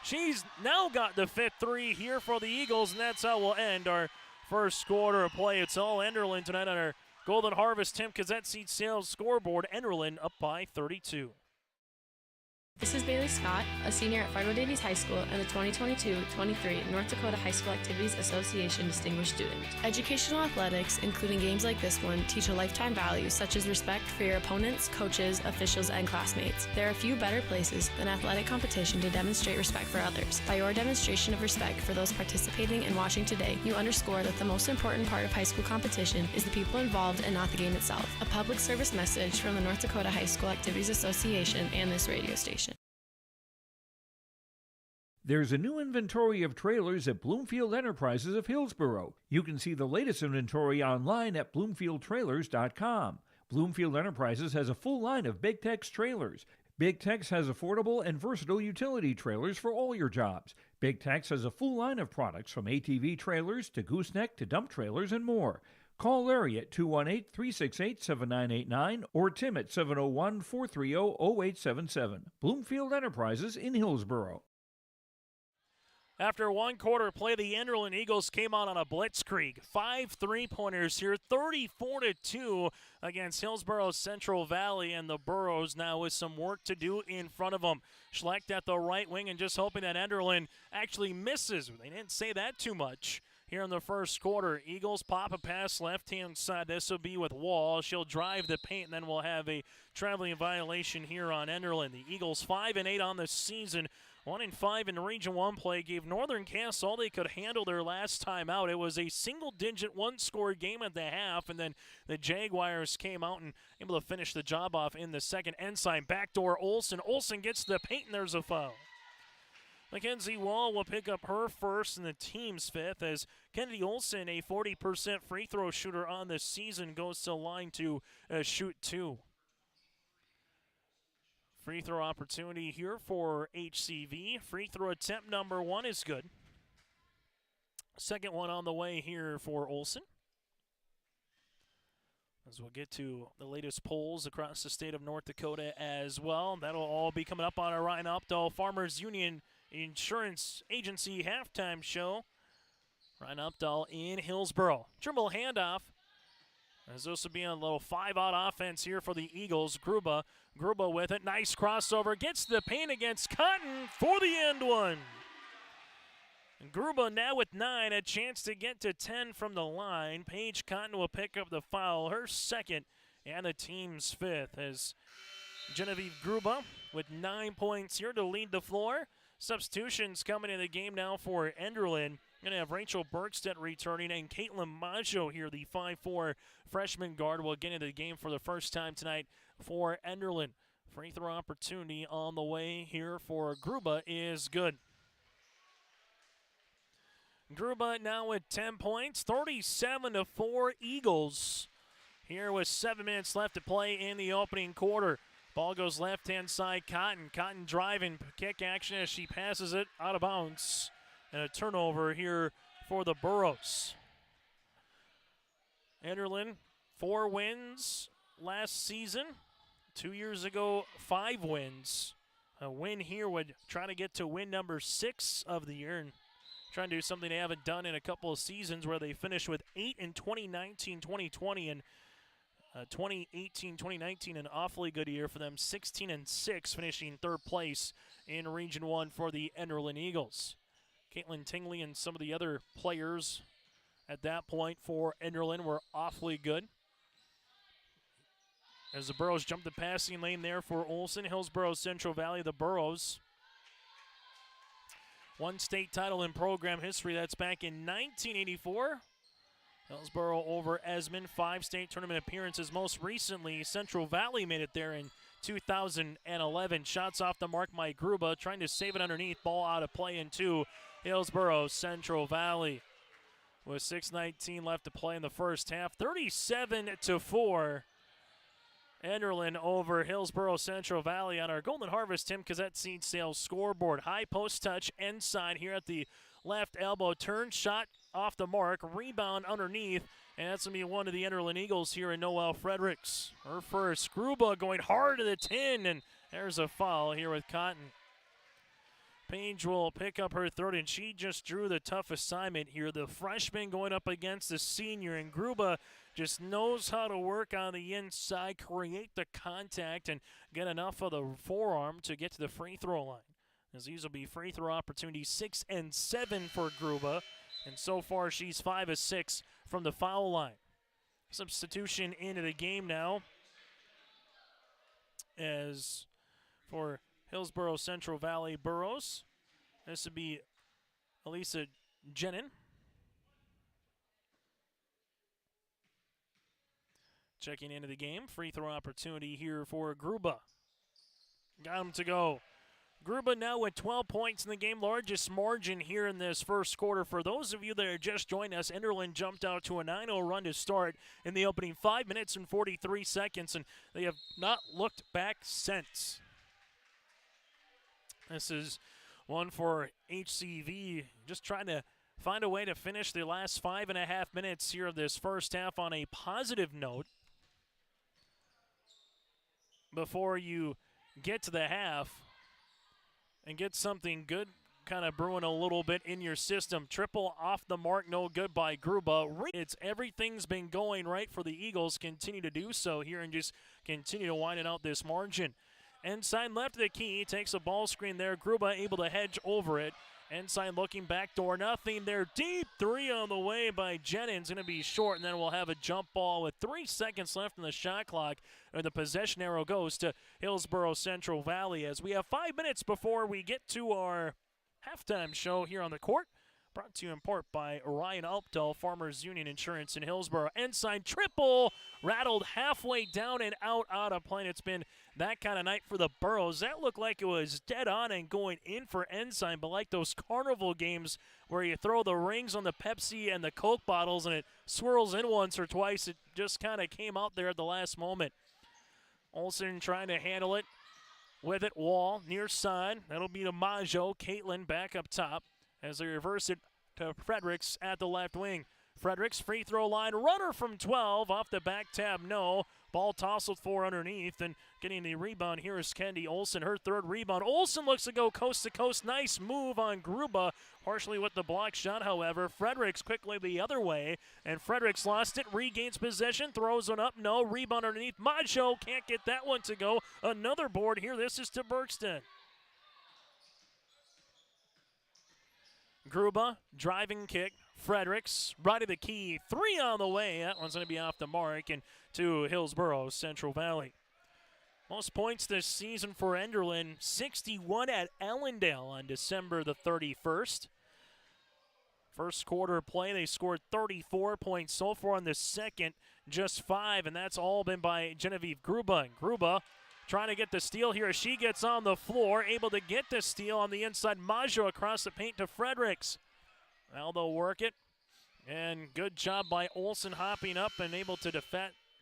She's now got the 5th three here for the Eagles, and that's how we'll end our first quarter of play. It's all Enderlin tonight on our Golden Harvest Tim Cassette Seed Sales scoreboard. Enderlin up by 32. This is Bailey Scott, a senior at Fargo Davies High School and the 2022-23 North Dakota High School Activities Association Distinguished Student. Educational athletics, including games like this one, teach a lifetime value such as respect for your opponents, coaches, officials, and classmates. There are few better places than athletic competition to demonstrate respect for others. By your demonstration of respect for those participating and watching today, you underscore that the most important part of high school competition is the people involved and not the game itself. A public service message from the North Dakota High School Activities Association and this radio station. There's a new inventory of trailers at Bloomfield Enterprises of Hillsboro. You can see the latest inventory online at BloomfieldTrailers.com. Bloomfield Enterprises has a full line of Big Tex trailers. Big Tex has affordable and versatile utility trailers for all your jobs. Big Tex has a full line of products from ATV trailers to gooseneck to dump trailers and more. Call Larry at 218-368-7989 or Tim at 701-430-0877. Bloomfield Enterprises in Hillsboro. After one quarter play, the Enderlin Eagles came out on a blitzkrieg. 5 3-pointers here, 34-2 against Hillsboro Central Valley, and the Burros now with some work to do in front of them. Schlecht at the right wing and just hoping that Enderlin actually misses. They didn't say that too much here in the first quarter. Eagles pop a pass left-hand side. This will be with Wall. She'll drive the paint, and then we'll have a traveling violation here on Enderlin. The Eagles 5-8 on the season. 1-5 in Region 1 play gave Northern Cass all they could handle their last time out. It was a single-digit one-score game at the half, and then the Jaguars came out and able to finish the job off in the second. Ensign backdoor Olsen. Olsen gets the paint, and there's a foul. Mackenzie Wall will pick up her first and the team's fifth as Kennedy Olsen, a 40% free throw shooter on the season, goes to the line to shoot 2. Free throw opportunity here for HCV. Free throw attempt number 1 is good. Second one on the way here for Olsen. As we'll get to the latest polls across the state of North Dakota as well. That'll all be coming up on our Ryan Updahl Farmers Union Insurance Agency halftime show. Ryan Updahl in Hillsboro. Dribble handoff. As this will be a little 5-out offense here for the Eagles. Gruba with it. Nice crossover. Gets the paint against Cotton for the end one. And Gruba now with 9. A chance to get to 10 from the line. Paige Cotton will pick up the foul. Her second and the team's fifth. As Genevieve Gruba with 9 points here to lead the floor. Substitutions coming in the game now for Enderlin. Going to have Rachel Bergstedt returning and Caitlin Maggio here, the 5'4 freshman guard, will get into the game for the first time tonight for Enderlin. Free throw opportunity on the way here for Gruba is good. Gruba now with 10 points, 37-4 Eagles. Here with 7 minutes left to play in the opening quarter. Ball goes left-hand side, Cotton. Cotton driving, kick action as she passes it out of bounds. And a turnover here for the Burros. Enderlin, 4 wins last season. 2 years ago, 5 wins. A win here would try to get to win number 6 of the year and try to do something they haven't done in a couple of seasons where they finished with 8 in 2019-2020 and 2018-2019, an awfully good year for them. 16-6, finishing 3rd place in Region 1 for the Enderlin Eagles. Caitlin Tingley and some of the other players at that point for Enderlin were awfully good. As the Burros jump the passing lane there for Olsen. Hillsboro Central Valley, the Burros. 1 state title in program history. That's back in 1984. Hillsboro over Esmond. 5 state tournament appearances. Most recently, Central Valley made it there in 2011. Shots off the mark by Gruba, trying to save it underneath. Ball out of play in 2. Hillsboro Central Valley with 6:19 left to play in the first half. 37-4. Enderlin over Hillsboro Central Valley on our Golden Harvest Tim Cassette seed sales scoreboard. High post touch end side here at the left elbow. Turn shot off the mark. Rebound underneath. And that's going to be one of the Enderlin Eagles here in Noelle Fredericks. Her first. Gruba going hard to the tin. And there's a foul here with Cotton. Paige will pick up her third, and she just drew the tough assignment here. The freshman going up against the senior, and Gruba just knows how to work on the inside, create the contact, and get enough of the forearm to get to the free throw line. As these will be free throw opportunities, 6 and 7 for Gruba, and so far she's 5 of 6 from the foul line. Substitution into the game now, as for Hillsboro Central Valley Burros, this would be Elisa Jenin. Checking into the game. Free throw opportunity here for Gruba. Got him to go. Gruba now with 12 points in the game. Largest margin here in this first quarter. For those of you that are just joining us, Enderlin jumped out to a 9-0 run to start in the opening 5 minutes and 43 seconds, and they have not looked back since. This is one for HCV, just trying to find a way to finish the last 5.5 minutes here of this first half on a positive note before you get to the half and get something good kind of brewing a little bit in your system. Triple off the mark, no good by Gruba. Everything's been going right for the Eagles. Continue to do so here and just continue to widen out this margin. Ensign left of the key, takes a ball screen there. Gruba able to hedge over it. Ensign looking backdoor, nothing there. Deep three on the way by Jennings, going to be short, and then we'll have a jump ball with 3 seconds left in the shot clock. And the possession arrow goes to Hillsboro Central Valley as we have 5 minutes before we get to our halftime show here on the court. Brought to you in part by Ryan Alpdahl, Farmers Union Insurance in Hillsboro. Ensign triple, rattled halfway down and out of play. It's been that kind of night for the Burros. That looked like it was dead on and going in for Ensign, but like those carnival games where you throw the rings on the Pepsi and the Coke bottles and it swirls in once or twice, it just kind of came out there at the last moment. Olsen trying to handle it with it. Wall near side. That'll be to Majo. Caitlin back up top as they reverse it to Fredericks at the left wing. Fredericks free throw line runner from 12 off the back tab, no. Ball tousled for underneath, and getting the rebound here is Kendi Olsen, her third rebound. Olsen looks to go coast to coast. Nice move on Gruba, partially with the block shot, however. Fredericks quickly the other way, and Fredericks lost it, regains possession, throws one up, no. Rebound underneath. Macho can't get that one to go. Another board here. This is to Berkston. Gruba, driving kick. Fredericks, right of the key. 3 on the way. That one's going to be off the mark. And to Hillsboro Central Valley. Most points this season for Enderlin, 61 at Ellendale on December the 31st. First quarter play, they scored 34 points so far in the second, just 5, and that's all been by Genevieve Gruba. And Gruba trying to get the steal here as she gets on the floor, able to get the steal on the inside. Majo across the paint to Fredericks. Now they'll work it, and good job by Olsen hopping up and able to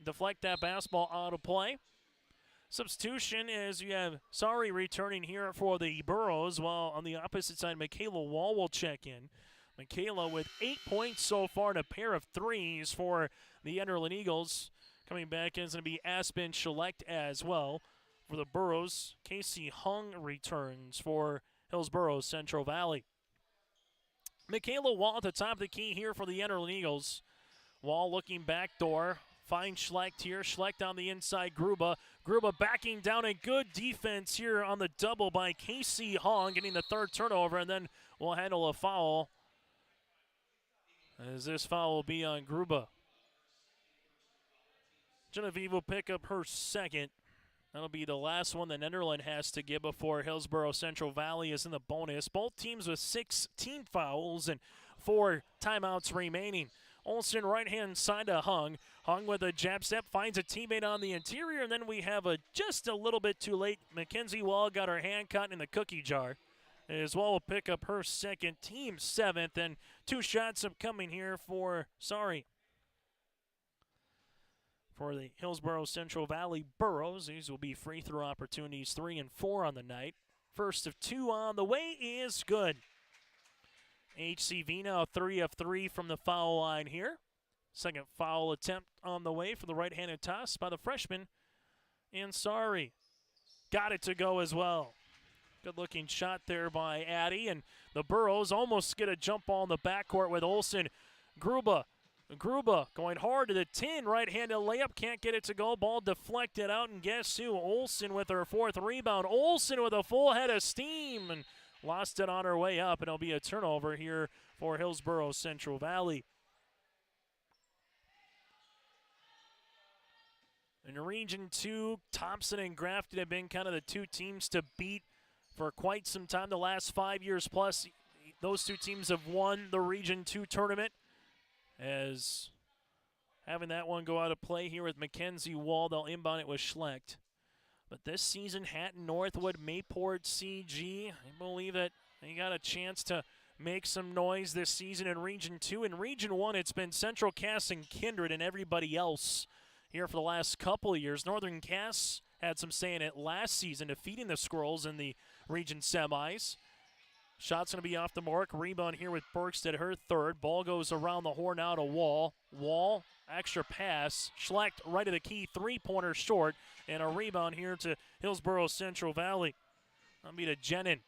deflect that basketball out of play. Substitution is you have Sari returning here for the Burros, while on the opposite side, Michaela Wall will check in. Michaela with 8 points so far and a pair of threes for the Enderlin Eagles. Coming back in is going to be Aspen Select as well. For the Burros, Casey Hung returns for Hillsboro Central Valley. Michaela Wall at the top of the key here for the Enderlin Eagles. Wall looking backdoor. Finds Schlecht here. Schlecht on the inside. Gruba. Gruba backing down, a good defense here on the double by Casey Hong, getting the third turnover, and then we'll handle a foul. As this foul will be on Gruba. Genevieve will pick up her second. That'll be the last one that Enderlin has to give before Hillsboro Central Valley is in the bonus. Both teams with 16 fouls and 4 timeouts remaining. Olsen right-hand side to Hung. Hung with a jab step, finds a teammate on the interior, and then we have just a little bit too late. Mackenzie Wall got her hand caught in the cookie jar. As well will pick up her second, team 7th, and 2 shots upcoming here for the Hillsboro Central Valley Burros. These will be free throw opportunities, 3 and 4 on the night. First of 2 on the way is good. HCV now 3 of 3 from the foul line here. Second foul attempt on the way for the right-handed toss by the freshman Ansari. Got it to go as well. Good-looking shot there by Addy, and the Burros almost get a jump ball in the backcourt with Olsen. Gruba going hard to the tin, right-handed layup, can't get it to go. Ball deflected out, and guess who? Olsen with her 4th rebound. Olsen with a full head of steam, and lost it on her way up, and it'll be a turnover here for Hillsboro Central Valley. In Region 2, Thompson and Grafton have been kind of the 2 teams to beat for quite some time, the last 5 years plus. Those 2 teams have won the Region 2 tournament. As having that one go out of play here with Mackenzie Wall, they'll inbound it with Schlecht. But this season, Hatton, Northwood, Mayport, CG, I believe that they got a chance to make some noise this season in Region 2. In Region 1, it's been Central Cass and Kindred and everybody else here for the last couple of years. Northern Cass had some say in it last season, defeating the Squirrels in the Region semis. Shot's going to be off the mark. Rebound here with Berkstead, her 3rd. Ball goes around the horn out of Wall. Wall, extra pass. Schlecht right of the key, 3-pointer short. And a rebound here to Hillsboro Central Valley. That'll be to Jenin.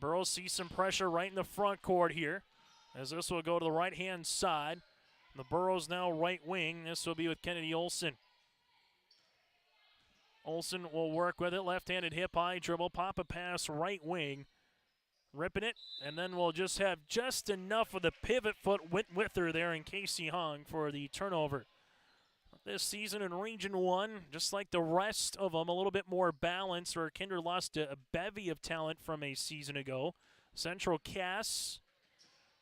Burrows sees some pressure right in the front court here, as this will go to the right-hand side. The Burrows now right wing. This will be with Kennedy Olson. Olson will work with it. Left-handed hip-high dribble. Pop a pass right wing. Ripping it. And then we'll just have just enough of the pivot foot went with her there in Casey Hung for the turnover. This season in Region 1, just like the rest of them, a little bit more balanced, where Kinder lost a bevy of talent from a season ago. Central Cass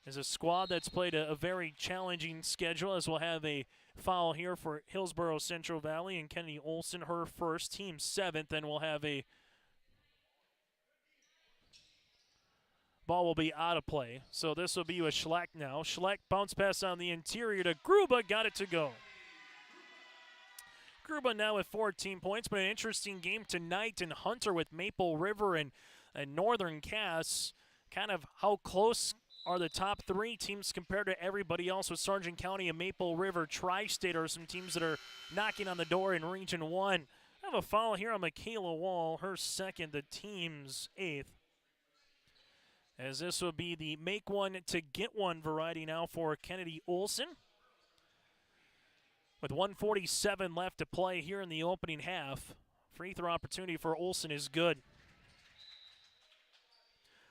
is a squad that's played a very challenging schedule, as we'll have a foul here for Hillsboro Central Valley and Kennedy Olson, her first, team 7th, and we'll have a ball will be out of play. So this will be with Schleck now. Schleck bounce pass on the interior to Gruba, got it to go. Gruba now with 14 points, but an interesting game tonight in Hunter with Maple River and Northern Cass. Kind of how close are the top 3 teams compared to everybody else, with Sargent County and Maple River. Tri-State are some teams that are knocking on the door in Region 1. I have a foul here on Michaela Wall, her second, the team's 8th. As this will be the make one to get one variety now for Kennedy Olson. With 1:47 left to play here in the opening half, free throw opportunity for Olson is good.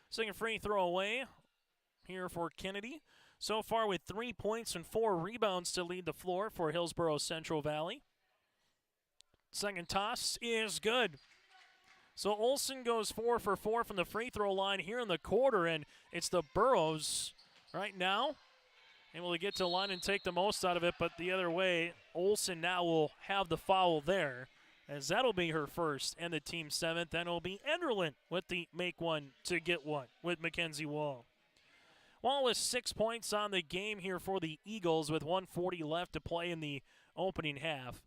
Second free throw away here for Kennedy. So far with 3 points and 4 rebounds to lead the floor for Hillsboro Central Valley. Second toss is good. So Olson goes 4 for 4 from the free throw line here in the quarter, and it's the Burrows right now able to get to the line and take the most out of it, but the other way, Olson now will have the foul there, as that'll be her first and the team 7th. Then it'll be Enderlin with the make one to get one with Mackenzie Wall. Wall with 6 points on the game here for the Eagles with 1:40 left to play in the opening half.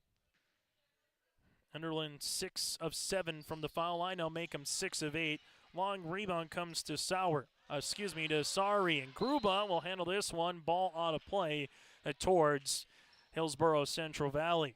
Enderlin 6 of 7 from the foul line. Now make him 6 of 8. Long rebound comes to Sari. And Gruba will handle this one. Ball out of play towards Hillsboro Central Valley.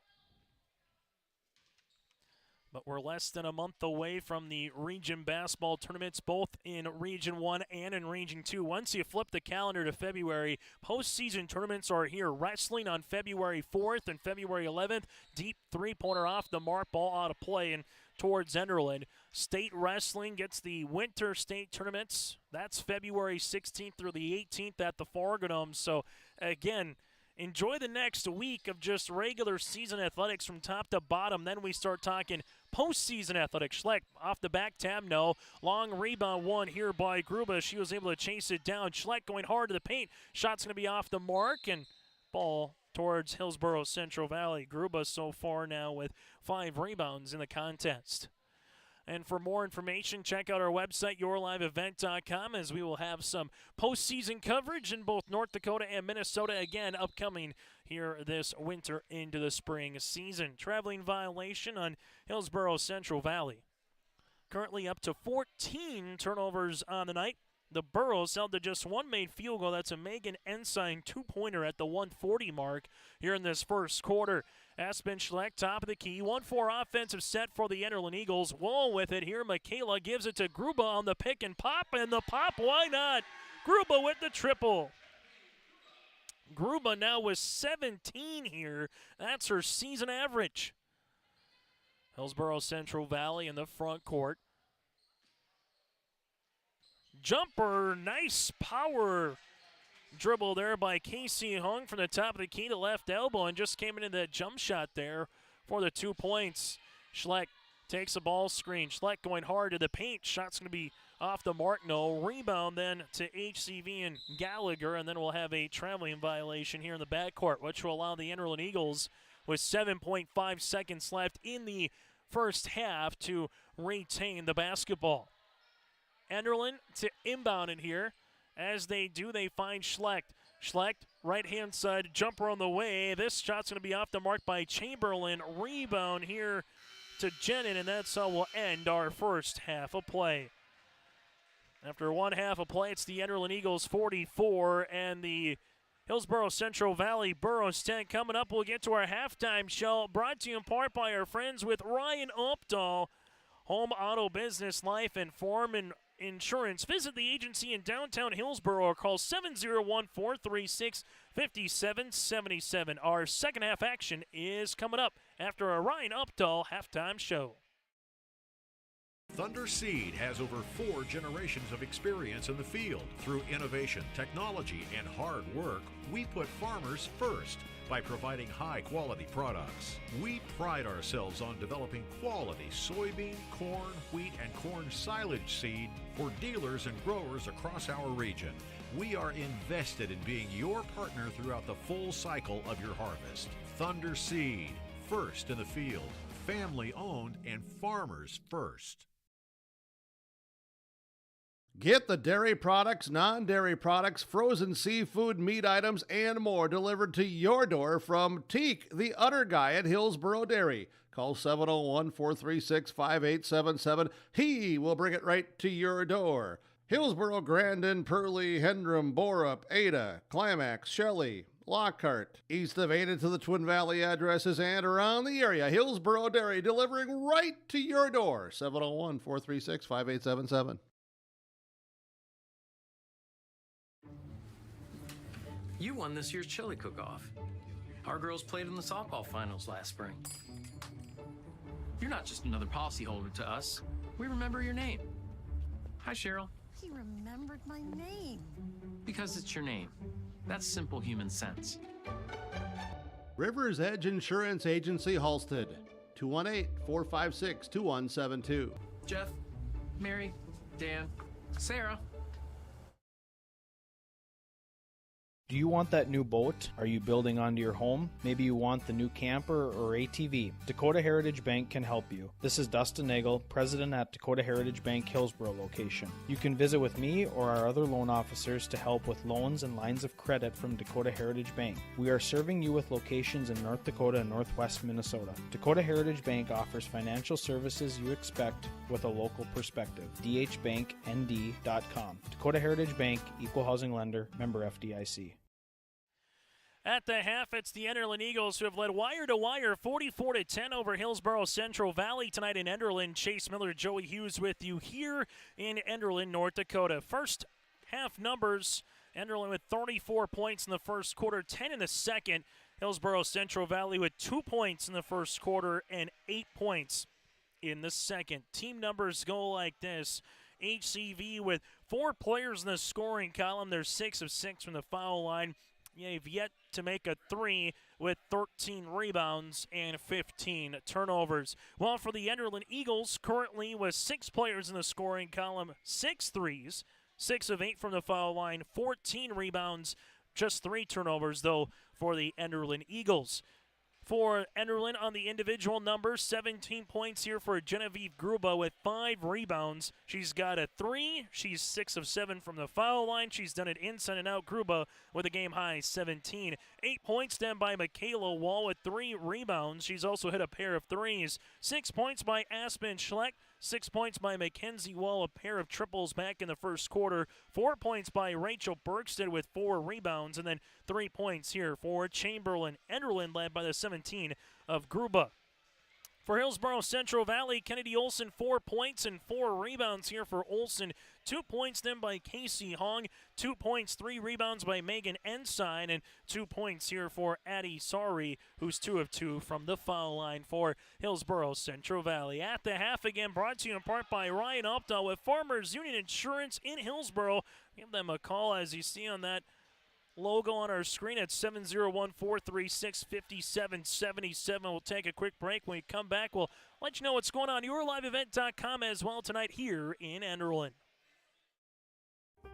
But we're less than a month away from the region basketball tournaments, both in Region 1 and in Region 2. Once you flip the calendar to February, postseason tournaments are here. Wrestling on February 4th and February 11th. Deep three-pointer off the mark, ball out of play and towards Enderlin. State wrestling gets the winter state tournaments. That's February 16th through the 18th at the Fargadome. So, again, enjoy the next week of just regular season athletics from top to bottom. Then we start talking postseason athletics. Schleck off the back tab, no. Long rebound won here by Gruba. She was able to chase it down. Schleck going hard to the paint. Shot's going to be off the mark, and ball towards Hillsboro Central Valley. Gruba so far now with 5 rebounds in the contest. And for more information, check out our website, yourliveevent.com, as we will have some postseason coverage in both North Dakota and Minnesota, again, upcoming here this winter into the spring season. Traveling violation on Hillsboro Central Valley. Currently up to 14 turnovers on the night. The Burrows held to just 1 made field goal. That's a Megan Ensign 2-pointer at the 140 mark here in this first quarter. Aspen Schleck, top of the key. 1-4 offensive set for the Enderlin Eagles. Wall with it here. Michaela gives it to Gruba on the pick and pop. And the pop, why not? Gruba with the triple. Gruba now with 17 here. That's her season average. Hillsboro Central Valley in the front court. Jumper, nice power dribble there by Casey Hung from the top of the key to left elbow, and just came into that jump shot there for the 2 points. Schleck takes a ball screen. Schleck going hard to the paint. Shot's going to be off the mark. No. Rebound then to HCV and Gallagher, and then we'll have a traveling violation here in the backcourt, which will allow the Enderlin Eagles with 7.5 seconds left in the first half to retain the basketball. Enderlin to inbound it here. As they do, they find Schleck. Schleck, right-hand side, jumper on the way. This shot's going to be off the mark by Chamberlain. Rebound here to Jenin, and that's how we'll end our first half of play. After 1 half of play, it's the Enderlin Eagles 44 and the Hillsboro Central Valley Burrows 10. Coming up, we'll get to our halftime show, brought to you in part by our friends with Ryan Opdahl, Home Auto Business Life and Foreman Insurance. Visit the agency in downtown Hillsboro or call 701-436-5777. Our second half action is coming up after a Ryan Updahl halftime show. Thunder Seed has over 4 generations of experience in the field. Through innovation, technology, and hard work, we put farmers first by providing high-quality products. We pride ourselves on developing quality soybean, corn, wheat, and corn silage seed for dealers and growers across our region. We are invested in being your partner throughout the full cycle of your harvest. Thunder Seed, first in the field, family-owned and farmers first. Get the dairy products, non-dairy products, frozen seafood, meat items, and more delivered to your door from Teak, the Udder Guy at Hillsboro Dairy. Call 701-436-5877. He will bring it right to your door. Hillsboro, Grandin, Pearlie, Hendrum, Borup, Ada, Climax, Shelley, Lockhart. East of Ada to the Twin Valley addresses and around the area. Hillsboro Dairy delivering right to your door. 701-436-5877. You won this year's chili cook-off. Our girls played in the softball finals last spring. You're not just another policyholder to us. We remember your name. Hi, Cheryl. He remembered my name. Because it's your name. That's simple human sense. River's Edge Insurance Agency, Halsted. 218-456-2172. Jeff, Mary, Dan, Sarah. Do you want that new boat? Are you building onto your home? Maybe you want the new camper or ATV. Dakota Heritage Bank can help you. This is Dustin Nagel, president at Dakota Heritage Bank Hillsboro location. You can visit with me or our other loan officers to help with loans and lines of credit from Dakota Heritage Bank. We are serving you with locations in North Dakota and Northwest Minnesota. Dakota Heritage Bank offers financial services you expect with a local perspective. dhbanknd.com. Dakota Heritage Bank, equal housing lender, member FDIC. At the half, it's the Enderlin Eagles who have led wire-to-wire 44-10 over Hillsboro Central Valley tonight in Enderlin. Chase Miller, Joey Hughes with you here in Enderlin, North Dakota. First half numbers, Enderlin with 34 points in the first quarter, 10 in the second. Hillsboro Central Valley with 2 points in the first quarter and 8 points in the second. Team numbers go like this. HCV with 4 players in the scoring column. They're 6 of 6 from the foul line. They've yet to make a 3 with 13 rebounds and 15 turnovers. Well, for the Enderlin Eagles, currently with 6 players in the scoring column, 6 threes, 6 of 8 from the foul line, 14 rebounds, just 3 turnovers, though, for the Enderlin Eagles. For Enderlin on the individual numbers, 17 points here for Genevieve Gruba with 5 rebounds. She's got a 3. She's 6 of 7 from the foul line. She's done it inside and out. Gruba with a game-high 17. 8 points then by Michaela Wall with 3 rebounds. She's also hit a pair of threes. 6 points by Aspen Schleck. 6 points by Mackenzie Wall, a pair of triples back in the first quarter. 4 points by Rachel Bergstead with 4 rebounds. And then 3 points here for Chamberlain. Enderlin led by the 17 of Gruba. For Hillsboro Central Valley, Kennedy Olson, 4 points and 4 rebounds here for Olson. 2 points then by Casey Hong. 2 points, 3 rebounds by Megan Ensign. And 2 points here for Addie Sari, who's 2 of 2 from the foul line for Hillsboro Central Valley. At the half again, brought to you in part by Ryan Updahl with Farmers Union Insurance in Hillsboro. Give them a call, as you see on that logo on our screen at 701-436-5777. We'll take a quick break. When we come back, we'll let you know what's going on yourliveevent.com as well tonight here in Enderlin.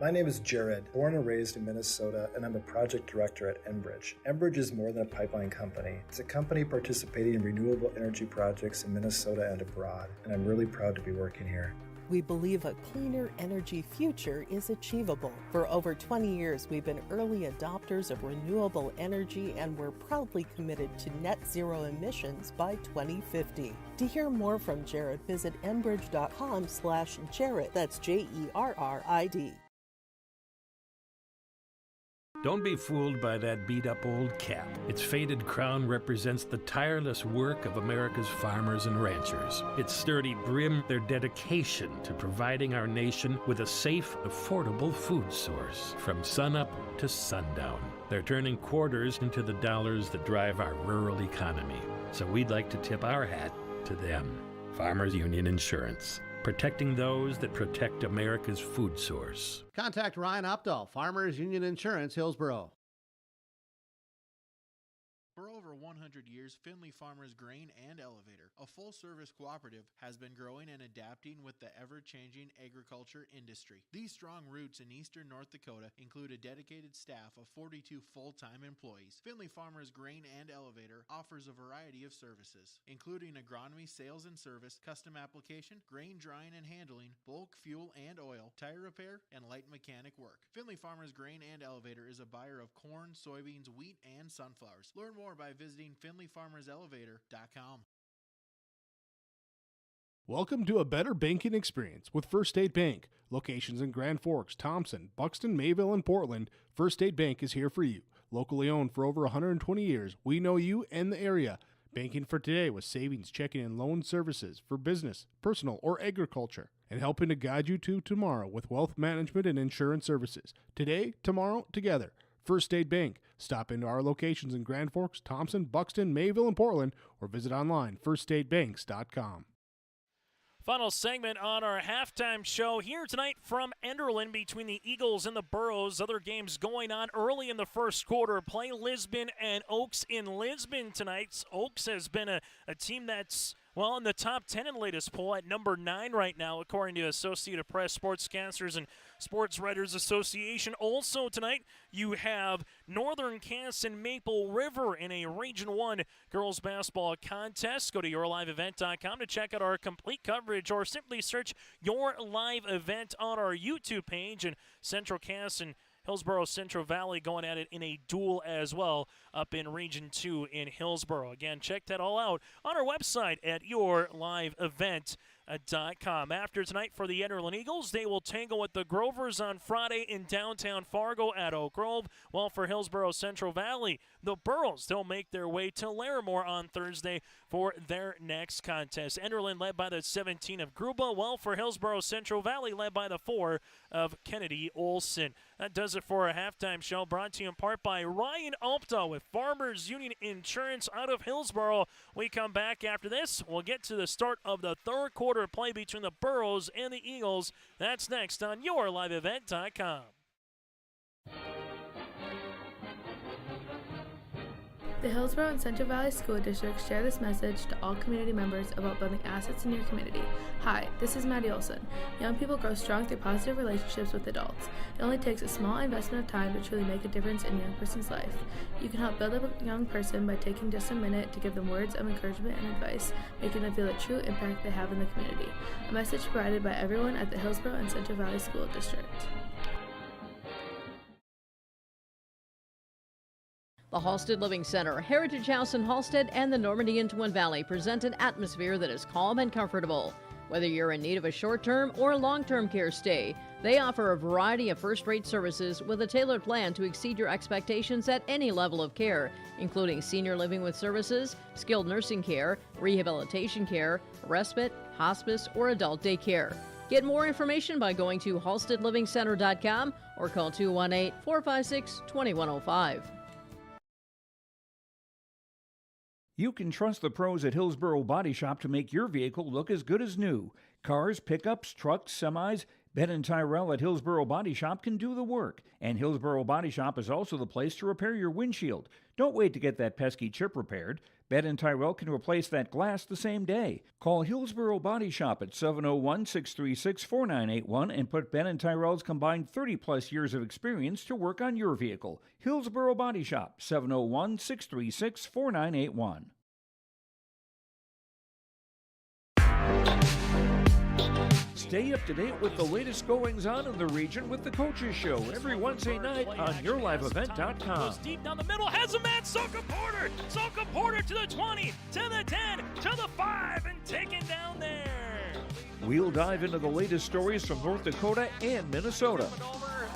My name is Jared, born and raised in Minnesota, and I'm a project director at Enbridge. Enbridge is more than a pipeline company. It's a company participating in renewable energy projects in Minnesota and abroad, and I'm really proud to be working here. We believe a cleaner energy future is achievable. For over 20 years, we've been early adopters of renewable energy, and we're proudly committed to net zero emissions by 2050. To hear more from Jared, visit enbridge.com/Jared. That's Jerrid. Don't be fooled by that beat-up old cap. Its faded crown represents the tireless work of America's farmers and ranchers. Its sturdy brim, their dedication to providing our nation with a safe, affordable food source from sunup to sundown. They're turning quarters into the dollars that drive our rural economy. So we'd like to tip our hat to them. Farmers Union Insurance. Protecting those that protect America's food source. Contact Ryan Opdahl, Farmers Union Insurance, Hillsboro. For over 100 years, Findlay Farmers Grain and Elevator, a full-service cooperative, has been growing and adapting with the ever-changing agriculture industry. These strong roots in eastern North Dakota include a dedicated staff of 42 full-time employees. Findlay Farmers Grain and Elevator offers a variety of services, including agronomy, sales and service, custom application, grain drying and handling, bulk fuel and oil, tire repair, and light mechanic work. Findlay Farmers Grain and Elevator is a buyer of corn, soybeans, wheat, and sunflowers. Learn more by visiting FindlayFarmersElevator.com. Welcome to a better banking experience with First State Bank. Locations in Grand Forks, Thompson, Buxton, Mayville, and Portland, First State Bank is here for you. Locally owned for over 120 years, we know you and the area. Banking for today with savings, checking, and loan services for business, personal, or agriculture. And helping to guide you to tomorrow with wealth management and insurance services. Today, tomorrow, together. First State Bank. Stop into our locations in Grand Forks, Thompson, Buxton, Mayville, and Portland, or visit online firststatebanks.com. Final segment on our halftime show here tonight from Enderlin between the Eagles and the Burros. Other games going on early in the first quarter. Play Lisbon and Oaks in Lisbon tonight. Oaks has been a team that's, well, in the top 10 in the latest poll at number 9 right now, according to Associated Press, Sportscasters, and Sports Writers Association. Also tonight, you have Northern Cass and Maple River in a Region 1 girls basketball contest. Go to yourliveevent.com to check out our complete coverage, or simply search Your Live Event on our YouTube page. And Central Cass and Hillsboro Central Valley going at it in a duel as well up in Region 2 in Hillsboro. Again, check that all out on our website at yourliveevent.com. After tonight for the Enderlin Eagles, they will tangle with the Grovers on Friday in downtown Fargo at Oak Grove. While for Hillsboro Central Valley, the Burros, they'll make their way to Larimore on Thursday for their next contest. Enderlin led by the 17 of Gruba, while for Hillsboro Central Valley led by the 4 of Kennedy Olson. That does it for our halftime show, brought to you in part by Ryan Opdahl with Farmers Union Insurance out of Hillsboro. We come back after this. We'll get to the start of the third quarter play between the Burros and the Eagles. That's next on yourliveevent.com. The Hillsboro and Central Valley School Districts share this message to all community members about building assets in your community. Hi, this is Maddie Olson. Young people grow strong through positive relationships with adults. It only takes a small investment of time to truly make a difference in a young person's life. You can help build up a young person by taking just a minute to give them words of encouragement and advice, making them feel the true impact they have in the community. A message provided by everyone at the Hillsboro and Central Valley School District. The Halstead Living Center, Heritage House in Halstead, and the Normandy in Twin Valley present an atmosphere that is calm and comfortable. Whether you're in need of a short-term or long-term care stay, they offer a variety of first-rate services with a tailored plan to exceed your expectations at any level of care, including senior living with services, skilled nursing care, rehabilitation care, respite, hospice, or adult day care. Get more information by going to halsteadlivingcenter.com or call 218-456-2105. You can trust the pros at Hillsboro Body Shop to make your vehicle look as good as new. Cars, pickups, trucks, semis, Ben & Tyrell at Hillsboro Body Shop can do the work. And Hillsboro Body Shop is also the place to repair your windshield. Don't wait to get that pesky chip repaired. Ben & Tyrell can replace that glass the same day. Call Hillsboro Body Shop at 701-636-4981 and put Ben & Tyrell's combined 30-plus years of experience to work on your vehicle. Hillsboro Body Shop, 701-636-4981. Stay up to date with the latest goings-on in the region with the Coaches Show every Wednesday night on yourliveevent.com. Goes deep down the middle, has a man, Soka Porter! Soka Porter to the 20, to the 10, to the 5, and taken down there. We'll dive into the latest stories from North Dakota and Minnesota.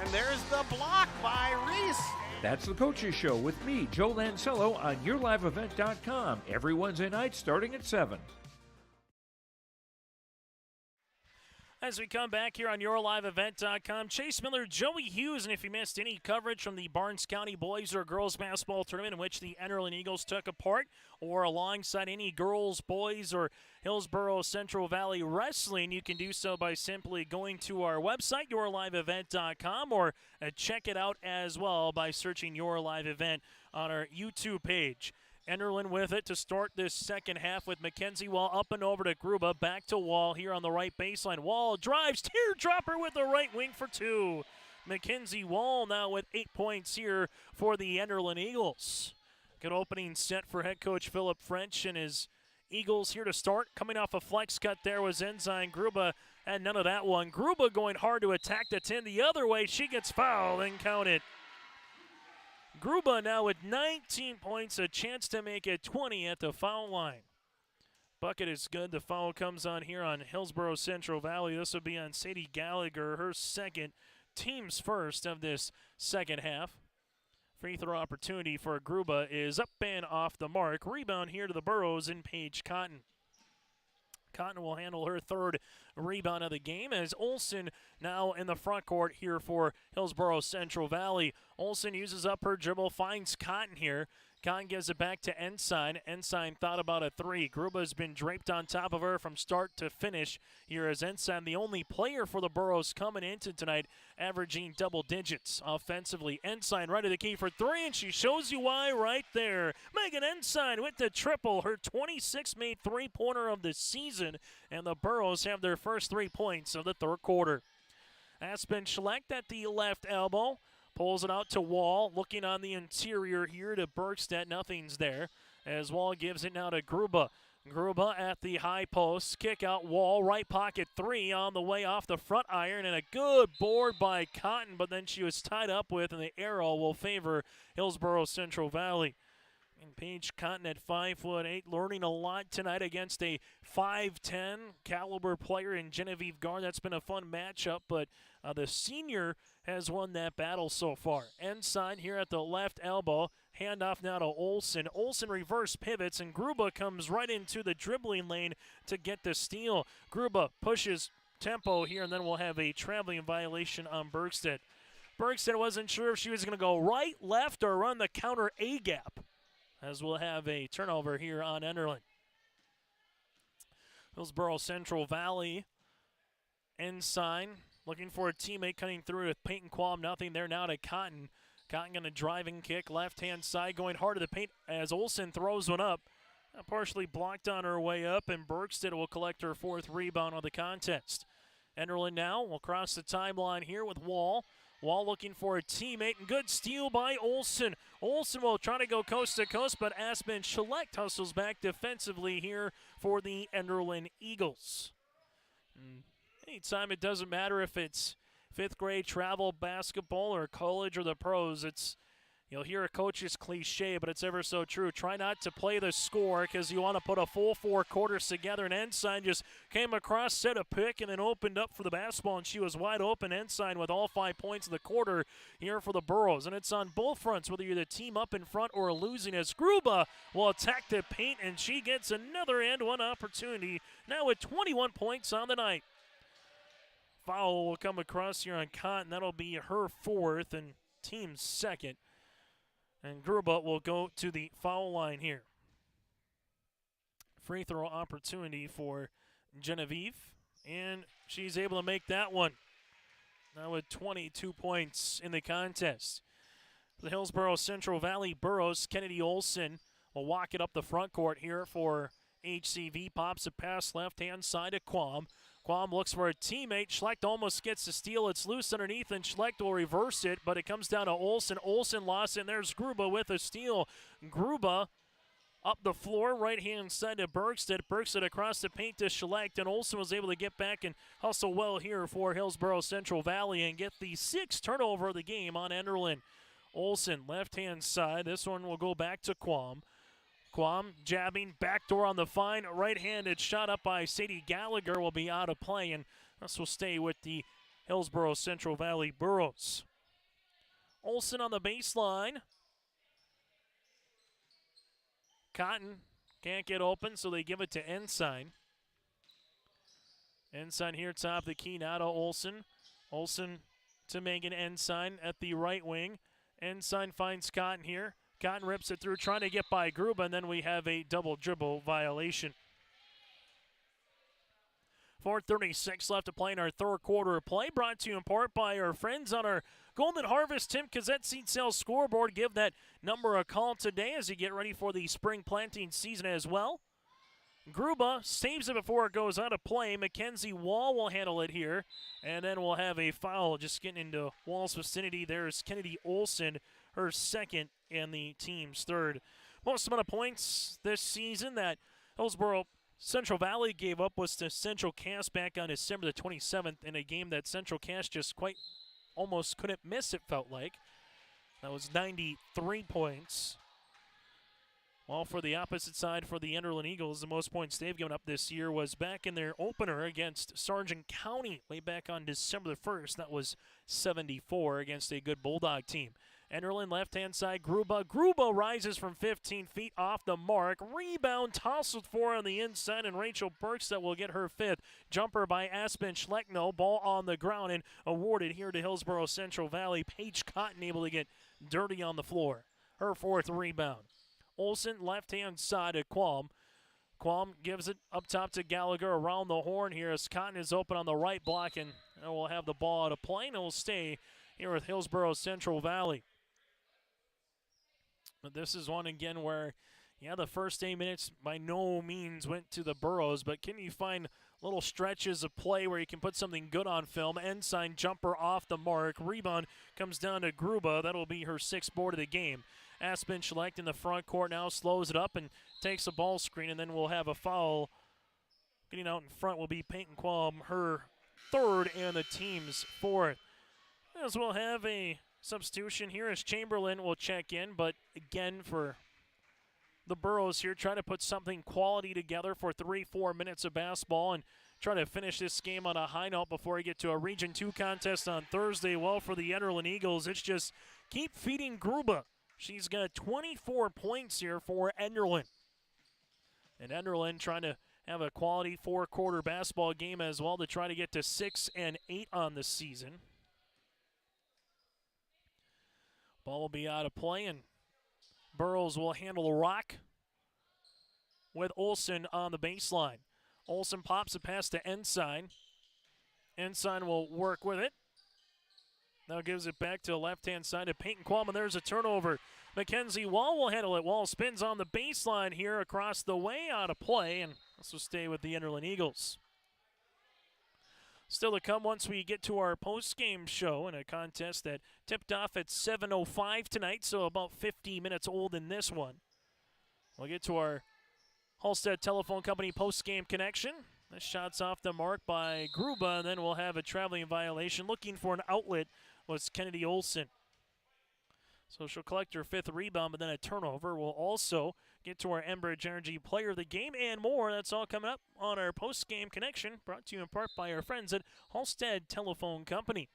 And there's the block by Reese. That's the Coaches Show with me, Joe Lancello, on YourLiveEvent.com every Wednesday night starting at 7. As we come back here on YourLiveEvent.com, Chase Miller, Joey Hughes, and if you missed any coverage from the Barnes County boys or girls basketball tournament in which the Enderlin Eagles took a part, or alongside any girls, boys, or Hillsboro Central Valley Wrestling, you can do so by simply going to our website, YourLiveEvent.com, or check it out as well by searching Your Live Event on our YouTube page. Enderlin with it to start this second half with Mackenzie Wall up and over to Gruba. Back to Wall here on the right baseline. Wall drives, teardropper with the right wing for 2. Mackenzie Wall now with 8 points here for the Enderlin Eagles. Good opening set for head coach Philip French and his Eagles here to start. Coming off a flex cut there was Ensign. Gruba had none of that one. Gruba going hard to attack the 10 the other way. She gets fouled and counted. Gruba now with 19 points, a chance to make it 20 at the foul line. Bucket is good. The foul comes on here on Hillsboro Central Valley. This will be on Sadie Gallagher, her second, team's first of this second half. Free throw opportunity for Gruba is up and off the mark. Rebound here to the Burros in Paige Cotton. Cotton will handle her third rebound of the game as Olsen now in the front court here for Hillsboro Central Valley. Olsen uses up her dribble, finds Cotton here. Cotton gives it back to Ensign. Ensign thought about a 3. Gruba's been draped on top of her from start to finish here as Ensign, the only player for the Burros coming into tonight, averaging double digits offensively. Ensign right of the key for 3, and she shows you why right there. Megan Ensign with the triple, her 26th made three-pointer of the season, and the Burros have their first 3 points of the third quarter. Aspen Schlecht at the left elbow. Pulls it out to Wall, looking on the interior here to Bergstedt. Nothing's there as Wall gives it now to Gruba. Gruba at the high post. Kick out Wall, right pocket 3 on the way off the front iron, and a good board by Cotton, but then she was tied up with, and the arrow will favor Hillsboro Central Valley. And Paige Cotton at 5'8", learning a lot tonight against a 5'10" caliber player in Genevieve Garn. That's been a fun matchup, but the senior has won that battle so far. Ensign here at the left elbow. Handoff now to Olsen. Olsen reverse pivots, and Gruba comes right into the dribbling lane to get the steal. Gruba pushes tempo here, and then we'll have a traveling violation on Bergstedt. Bergstedt wasn't sure if she was going to go right, left, or run the counter A-gap, as we'll have a turnover here on Enderlin. Hillsboro Central Valley. Ensign looking for a teammate cutting through with Peyton Qualm. Nothing there now to Cotton. Cotton going to driving kick, left-hand side, going hard to the paint as Olsen throws one up. Partially blocked on her way up, and Bergstedt will collect her 4th rebound on the contest. Enderlin now will cross the timeline here with Wall. Wall looking for a teammate, and good steal by Olsen. Olsen will try to go coast to coast, but Aspen Schlecht hustles back defensively here for the Enderlin Eagles. Anytime, it doesn't matter if it's 5th grade travel basketball or college or the pros, you'll hear a coach's cliche, but it's ever so true. Try not to play the score because you want to put a full 4 quarters together, and Ensign just came across, set a pick, and then opened up for the basketball, and she was wide open. Ensign with all 5 points of the quarter here for the Burros, and it's on both fronts, whether you're the team up in front or losing, as Gruba will attack the paint, and she gets another and one opportunity, now with 21 points on the night. Foul will come across here on Cotton. That'll be her 4th and team's 2nd. And Gruba will go to the foul line here. Free throw opportunity for Genevieve, and she's able to make that one. Now with 22 points in the contest. The Hillsboro Central Valley Burros, Kennedy Olsen will walk it up the front court here for HCV. Pops a pass left-hand side to Quam. Quam looks for a teammate. Schlecht almost gets the steal. It's loose underneath, and Schlecht will reverse it, but it comes down to Olsen. Olsen lost, and there's Gruba with a steal. Gruba up the floor, right-hand side to Bergstedt. Bergstedt across the paint to Schlecht, and Olsen was able to get back and hustle well here for Hillsboro Central Valley and get the 6th turnover of the game on Enderlin. Olsen, left-hand side. This one will go back to Quam. Quam jabbing, backdoor on the fine, right-handed shot up by Sadie Gallagher will be out of play, and this will stay with the Hillsboro Central Valley Burros. Olsen on the baseline. Cotton can't get open, so they give it to Ensign. Ensign here top of the key now to Olsen. Olsen to Megan Ensign at the right wing. Ensign finds Cotton here. Cotton rips it through, trying to get by Gruba, and then we have a double dribble violation. 4:36 left to play in our third quarter of play. Brought to you in part by our friends on our Golden Harvest Tim Kazette Seed Sales scoreboard. Give that number a call today as you get ready for the spring planting season as well. Gruba saves it before it goes out of play. Mackenzie Wall will handle it here. And then we'll have a foul just getting into Wall's vicinity. There's Kennedy Olsen, her second and the team's third. Most amount of points this season that Hillsboro Central Valley gave up was to Central Cass back on December the 27th in a game that Central Cass just quite almost couldn't miss, it felt like. That was 93 points. Well, for the opposite side, for the Enderlin Eagles, the most points they've given up this year was back in their opener against Sargent County way back on December the 1st. That was 74 against a good Bulldog team. Enderlin left-hand side, Gruba. Gruba rises from 15 feet off the mark. Rebound, tousled for on the inside, and Rachel Burks that will get her fifth. Jumper by Aspen Schleckno. Ball on the ground and awarded here to Hillsboro Central Valley. Paige Cotton able to get dirty on the floor. Her fourth rebound. Olsen left-hand side at Qualm. Qualm gives it up top to Gallagher around the horn here as Cotton is open on the right block, and we'll have the ball out of play, and it will stay here with Hillsboro Central Valley. But this is one again where, yeah, the first 8 minutes by no means went to the Burros, but can you find little stretches of play where you can put something good on film? Ensign jumper off the mark. Rebound comes down to Gruba. That'll be her sixth board of the game. Aspen Schlecht in the front court now slows it up and takes a ball screen, and then we'll have a foul. Getting out in front will be Peyton Qualm, her third and the team's fourth. As we'll have a substitution here as Chamberlain will check in, but again for the Burros here, try to put something quality together for 3-4 minutes of basketball and try to finish this game on a high note before we get to a Region 2 contest on Thursday. Well, for the Enderlin Eagles, it's just keep feeding Gruba. She's got 24 points here for Enderlin. And Enderlin trying to have a quality four-quarter basketball game as well to try to get to 6-8 on the season. Ball will be out of play, and Burrows will handle the rock with Olsen on the baseline. Olsen pops it past to Ensign. Ensign will work with it. Now gives it back to the left-hand side of Peyton Qualm, and there's a turnover. Mackenzie Wall will handle it. Wall spins on the baseline here across the way, out of play, and this will stay with the Enderlin Eagles. Still to come once we get to our post-game show in a contest that tipped off at 7:05 tonight, so about 50 minutes old in this one. We'll get to our Halstead Telephone Company post-game connection. This shot's off the mark by Gruba, and then we'll have a traveling violation. Looking for an outlet was Kennedy Olsen. So she'll collect her fifth rebound, but then a turnover. We'll also get to our Enbridge Energy Player of the Game and more. That's all coming up on our post-game connection, brought to you in part by our friends at Halstead Telephone Company.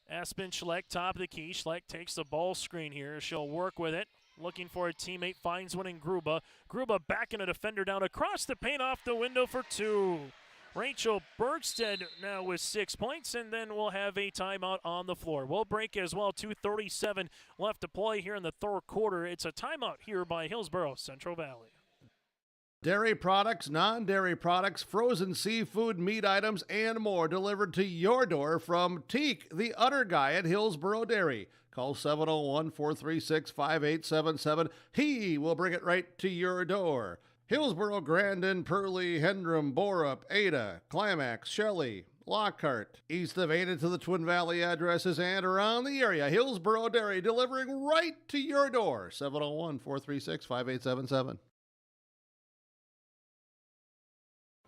Aspen Schlecht, top of the key. Schlecht takes the ball screen here. She'll work with it. Looking for a teammate, finds one in Gruba. Gruba backing a defender down across the paint, off the window for two. Rachel Bergstead now with 6 points, and then we'll have a timeout on the floor. We'll break as well. 2:37 left to play here in the third quarter. It's a timeout here by Hillsboro Central Valley. Dairy products, non-dairy products, frozen seafood, meat items, and more delivered to your door from Teak, the Udder Guy at Hillsboro Dairy. Call 701-436-5877. He will bring it right to your door. Hillsboro, Grandin, Purley, Hendrum, Borup, Ada, Climax, Shelley, Lockhart. East of Ada to the Twin Valley addresses and around the area. Hillsboro Dairy delivering right to your door. 701-436-5877.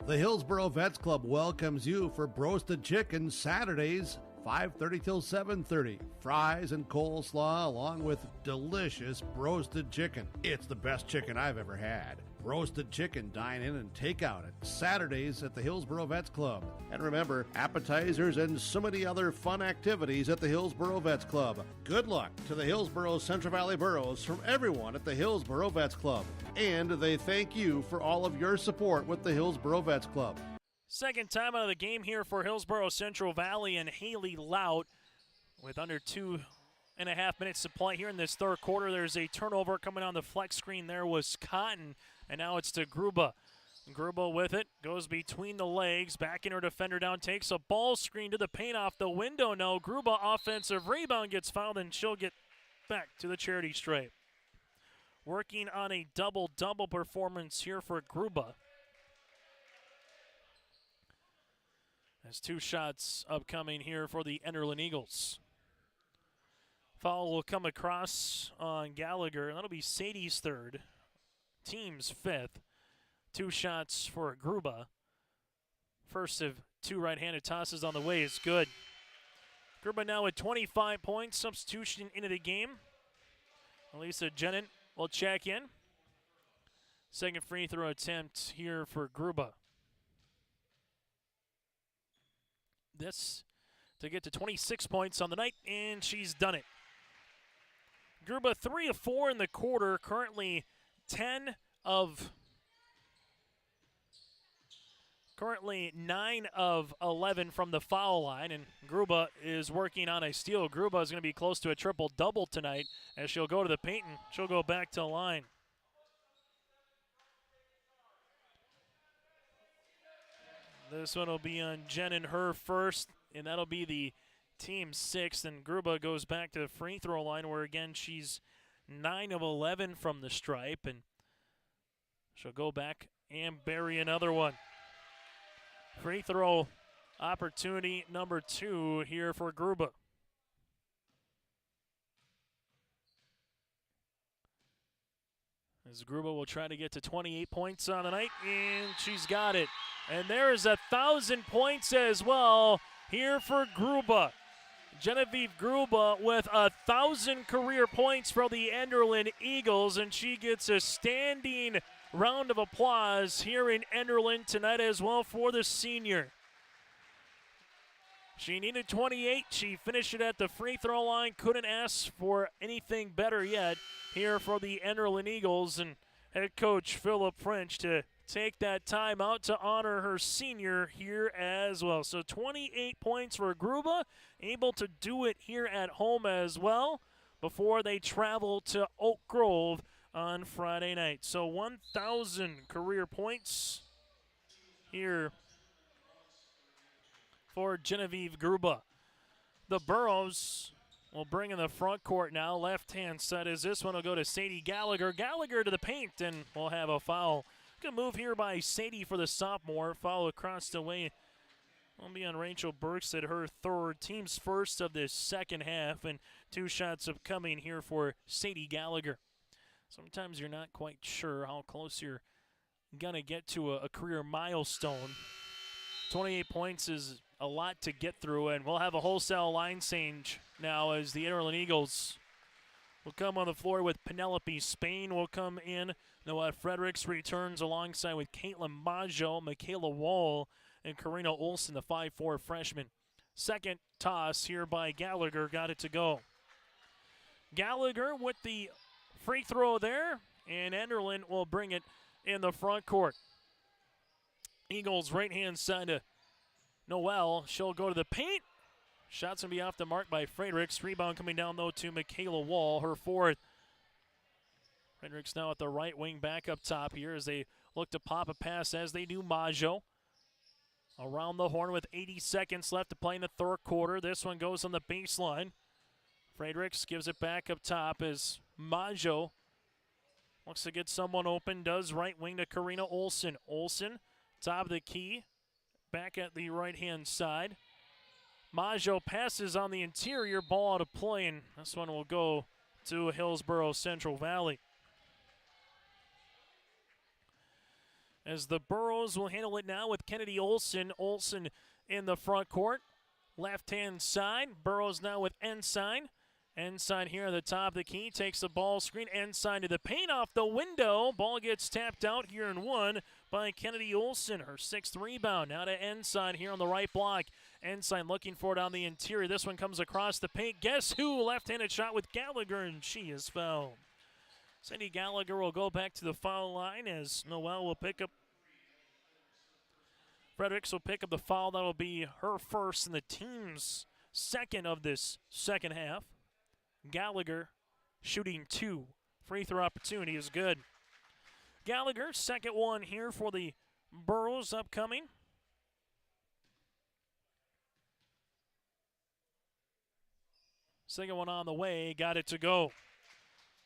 The Hillsboro Vets Club welcomes you for Broasted Chicken Saturdays 5:30 till 7:30. Fries and coleslaw along with delicious roasted chicken. It's the best chicken I've ever had. Roasted chicken dine-in and take-out at Saturdays at the Hillsboro Vets Club. And remember, appetizers and so many other fun activities at the Hillsboro Vets Club. Good luck to the Hillsboro Central Valley Burros from everyone at the Hillsboro Vets Club. And they thank you for all of your support with the Hillsboro Vets Club. Second time out of the game here for Hillsboro Central Valley and Haley Laut with under 2.5 minutes to play here in this third quarter. There's a turnover coming on the flex screen. There was Cotton, and now it's to Gruba. Gruba with it, goes between the legs, back in her defender down, takes a ball screen to the paint off the window. No, Gruba offensive rebound gets fouled, and she'll get back to the charity stripe. Working on a double-double performance here for Gruba. There's 2 shots upcoming here for the Enderlin Eagles. Foul will come across on Gallagher, and that'll be Sadie's third, team's 5th. 2 shots for Gruba. First of 2 right-handed tosses on the way is good. Gruba now with 25 points, substitution into the game. Elisa Jennant will check in. Second free throw attempt here for Gruba. This to get to 26 points on the night, and she's done it. Gruba 3 of 4 in the quarter, currently 9 of 11 from the foul line, and Gruba is working on a steal. Gruba is going to be close to a triple-double tonight as she'll go to the paint and she'll go back to the line. This one will be on Jen and her first, and that'll be the team's 6th. And Gruba goes back to the free throw line where, again, she's 9 of 11 from the stripe, and she'll go back and bury another one. Free throw opportunity number 2 here for Gruba. As Gruba will try to get to 28 points on the night, and she's got it. And there is 1,000 points as well here for Gruba. Genevieve Gruba with 1,000 career points for the Enderlin Eagles, and she gets a standing round of applause here in Enderlin tonight as well for the senior. She needed 28. She finished it at the free throw line. Couldn't ask for anything better yet here for the Enderlin Eagles, and head coach Philip French to take that time out to honor her senior here as well. So 28 points for Gruba, able to do it here at home as well before they travel to Oak Grove on Friday night. So 1,000 career points here for Genevieve Gruba. The Burros will bring in the front court now. Left-hand side as this one will go to Sadie Gallagher. Gallagher to the paint, and we'll have a foul. Good move here by Sadie for the sophomore. Foul across the way will be on Rachel Burks at her third. Team's first of this second half, and 2 shots upcoming here for Sadie Gallagher. Sometimes you're not quite sure how close you're going to get to a career milestone. 28 points is a lot to get through, and we'll have a wholesale line change now as the Enderlin Eagles will come on the floor with Penelope Spain will come in. Noah Fredericks returns alongside with Caitlin Maggio, Michaela Wall, and Karina Olsen, the 5'4 freshman. Second toss here by Gallagher, got it to go. Gallagher with the free throw there, and Enderlin will bring it in the front court. Eagles right-hand side to Noel. She'll go to the paint. Shot's going to be off the mark by Fredericks. Rebound coming down, though, to Michaela Wall, her 4th. Fredericks now at the right wing back up top here as they look to pop a pass as they do Maggio. Around the horn with 80 seconds left to play in the third quarter. This one goes on the baseline. Fredericks gives it back up top as Maggio looks to get someone open. Does right wing to Karina Olsen. Olsen, top of the key, back at the right-hand side. Maggio passes on the interior, ball out of play, and this one will go to Hillsboro Central Valley. As the Burros will handle it now with Kennedy Olsen. Olsen in the front court. left-hand side. Burrows now with Ensign. Ensign here at the top of the key, takes the ball screen. Ensign to the paint off the window. Ball gets tapped out here and won by Kennedy Olson, her 6th rebound. Now to Ensign here on the right block. Ensign looking for it on the interior. This one comes across the paint. Guess who? Left-handed shot with Gallagher, and she is fouled. Sadie Gallagher will go back to the foul line as Noel will pick up. Fredericks will pick up the foul. That'll be her first and the team's second of this second half. Gallagher shooting 2. Free throw opportunity is good. Gallagher, second one here for the Burros upcoming. Second one on the way, got it to go.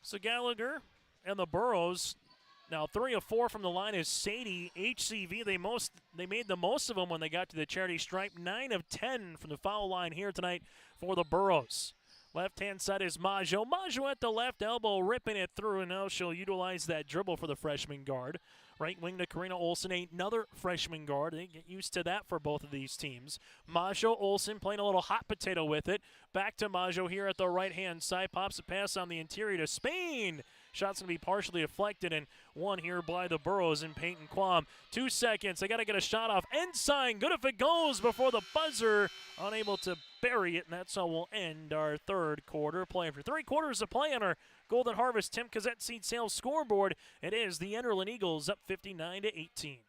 So Gallagher and the Burros, now 3 of 4 from the line is Sadie. HCV, they made the most of them when they got to the charity stripe. 9 of 10 from the foul line here tonight for the Burros. Left-hand side is Maggio. Maggio at the left elbow, ripping it through, and now she'll utilize that dribble for the freshman guard. Right wing to Karina Olson, another freshman guard. They get used to that for both of these teams. Maggio, Olson playing a little hot potato with it. Back to Maggio here at the right-hand side. Pops a pass on the interior to Spain. Shot's going to be partially deflected, and one here by the Burros in Peyton Quam. 2 seconds. They got to get a shot off. Ensign, good if it goes before the buzzer. Unable to bury it, and that's how we'll end our third quarter. Playing for 3 quarters of play on our Golden Harvest Tim Cassette Seed Sales scoreboard. It is the Enderlin Eagles up 59-18.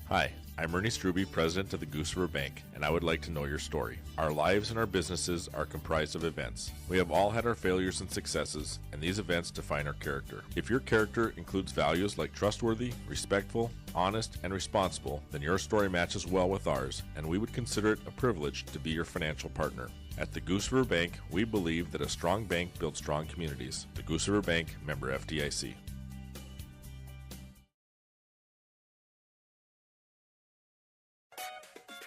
Hi, I'm Ernie Struby, president of the Goose River Bank, and I would like to know your story. Our lives and our businesses are comprised of events. We have all had our failures and successes, and these events define our character. If your character includes values like trustworthy, respectful, honest, and responsible, then your story matches well with ours, and we would consider it a privilege to be your financial partner. At the Goose River Bank, we believe that a strong bank builds strong communities. The Goose River Bank, member FDIC.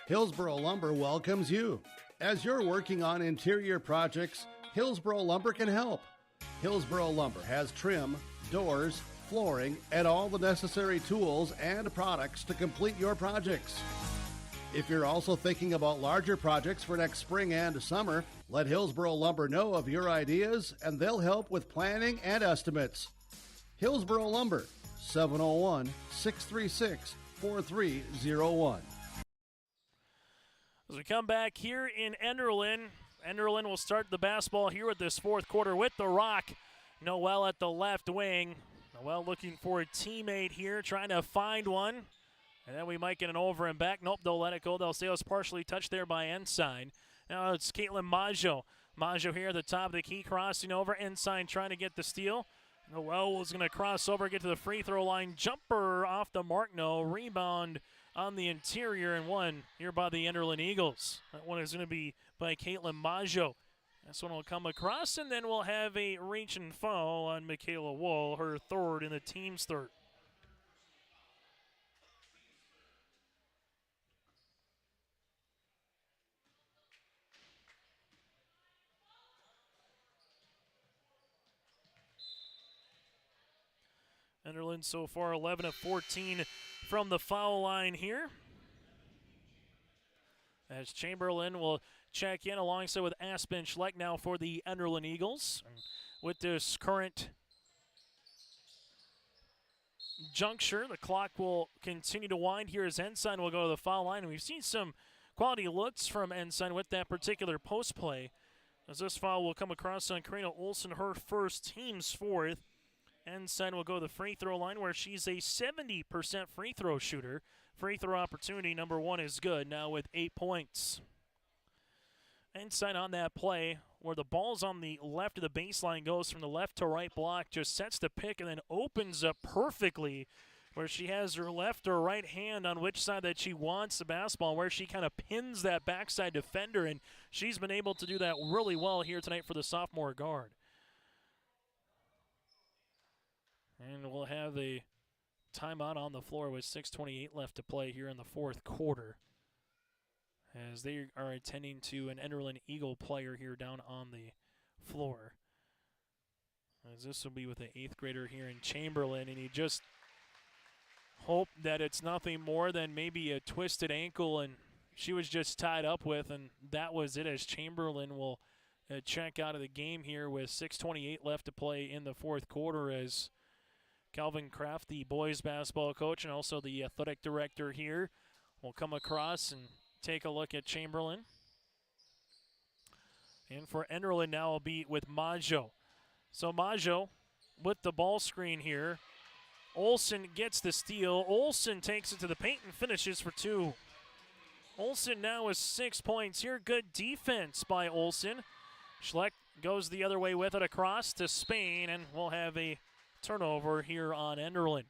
Hillsboro Lumber welcomes you. As you're working on interior projects, Hillsboro Lumber can help. Hillsboro Lumber has trim, doors, flooring, and all the necessary tools and products to complete your projects. If you're also thinking about larger projects for next spring and summer, let Hillsboro Lumber know of your ideas, and they'll help with planning and estimates. Hillsboro Lumber, 701-636-4301. As we come back here in Enderlin, Enderlin will start the basketball here with this fourth quarter with the rock. Noel at the left wing. Noel looking for a teammate here, trying to find one. And then we might get an over and back. Nope, they'll let it go. They'll say it was partially touched there by Ensign. Now it's Caitlin Maggio. Maggio here at the top of the key, crossing over. Ensign trying to get the steal. Noel was going to cross over, get to the free throw line. Jumper off the mark, no. Rebound on the interior, and one here by the Enderlin Eagles. That one is going to be by Caitlin Maggio. This one will come across, and then we'll have a reach and foul on Michaela Wool, her third and the team's third. Enderlin so far 11 of 14 from the foul line here. As Chamberlain will check in alongside with Aspen Schleck now for the Enderlin Eagles. And with this current juncture, the clock will continue to wind here as Ensign will go to the foul line. And we've seen some quality looks from Ensign with that particular post play. As this foul will come across on Karina Olson, her first, team's fourth. Ensign will go to the free throw line where she's a 70% free throw shooter. Free throw opportunity number one is good, now with 8 points. Ensign on that play where the ball's on the left of the baseline, goes from the left to right block, just sets the pick and then opens up perfectly where she has her left or right hand on which side that she wants the basketball, where she kind of pins that backside defender, and she's been able to do that really well here tonight for the sophomore guard. And we'll have a timeout on the floor with 6:28 left to play here in the fourth quarter, as they are attending to an Enderlin Eagle player here down on the floor. As this will be with the 8th grader here in Chamberlain, and you just hope that it's nothing more than maybe a twisted ankle and she was just tied up with, and that was it, as Chamberlain will check out of the game here with 6:28 left to play in the fourth quarter, as Calvin Kraft, the boys basketball coach and also the athletic director here, will come across and take a look at Chamberlain. And for Enderlin now will be with Maggio. So Maggio with the ball screen here. Olsen gets the steal. Olsen takes it to the paint and finishes for 2. Olsen now with 6 points here. Good defense by Olsen. Schleck goes the other way with it across to Spain, and we'll have a turnover here on Enderlin.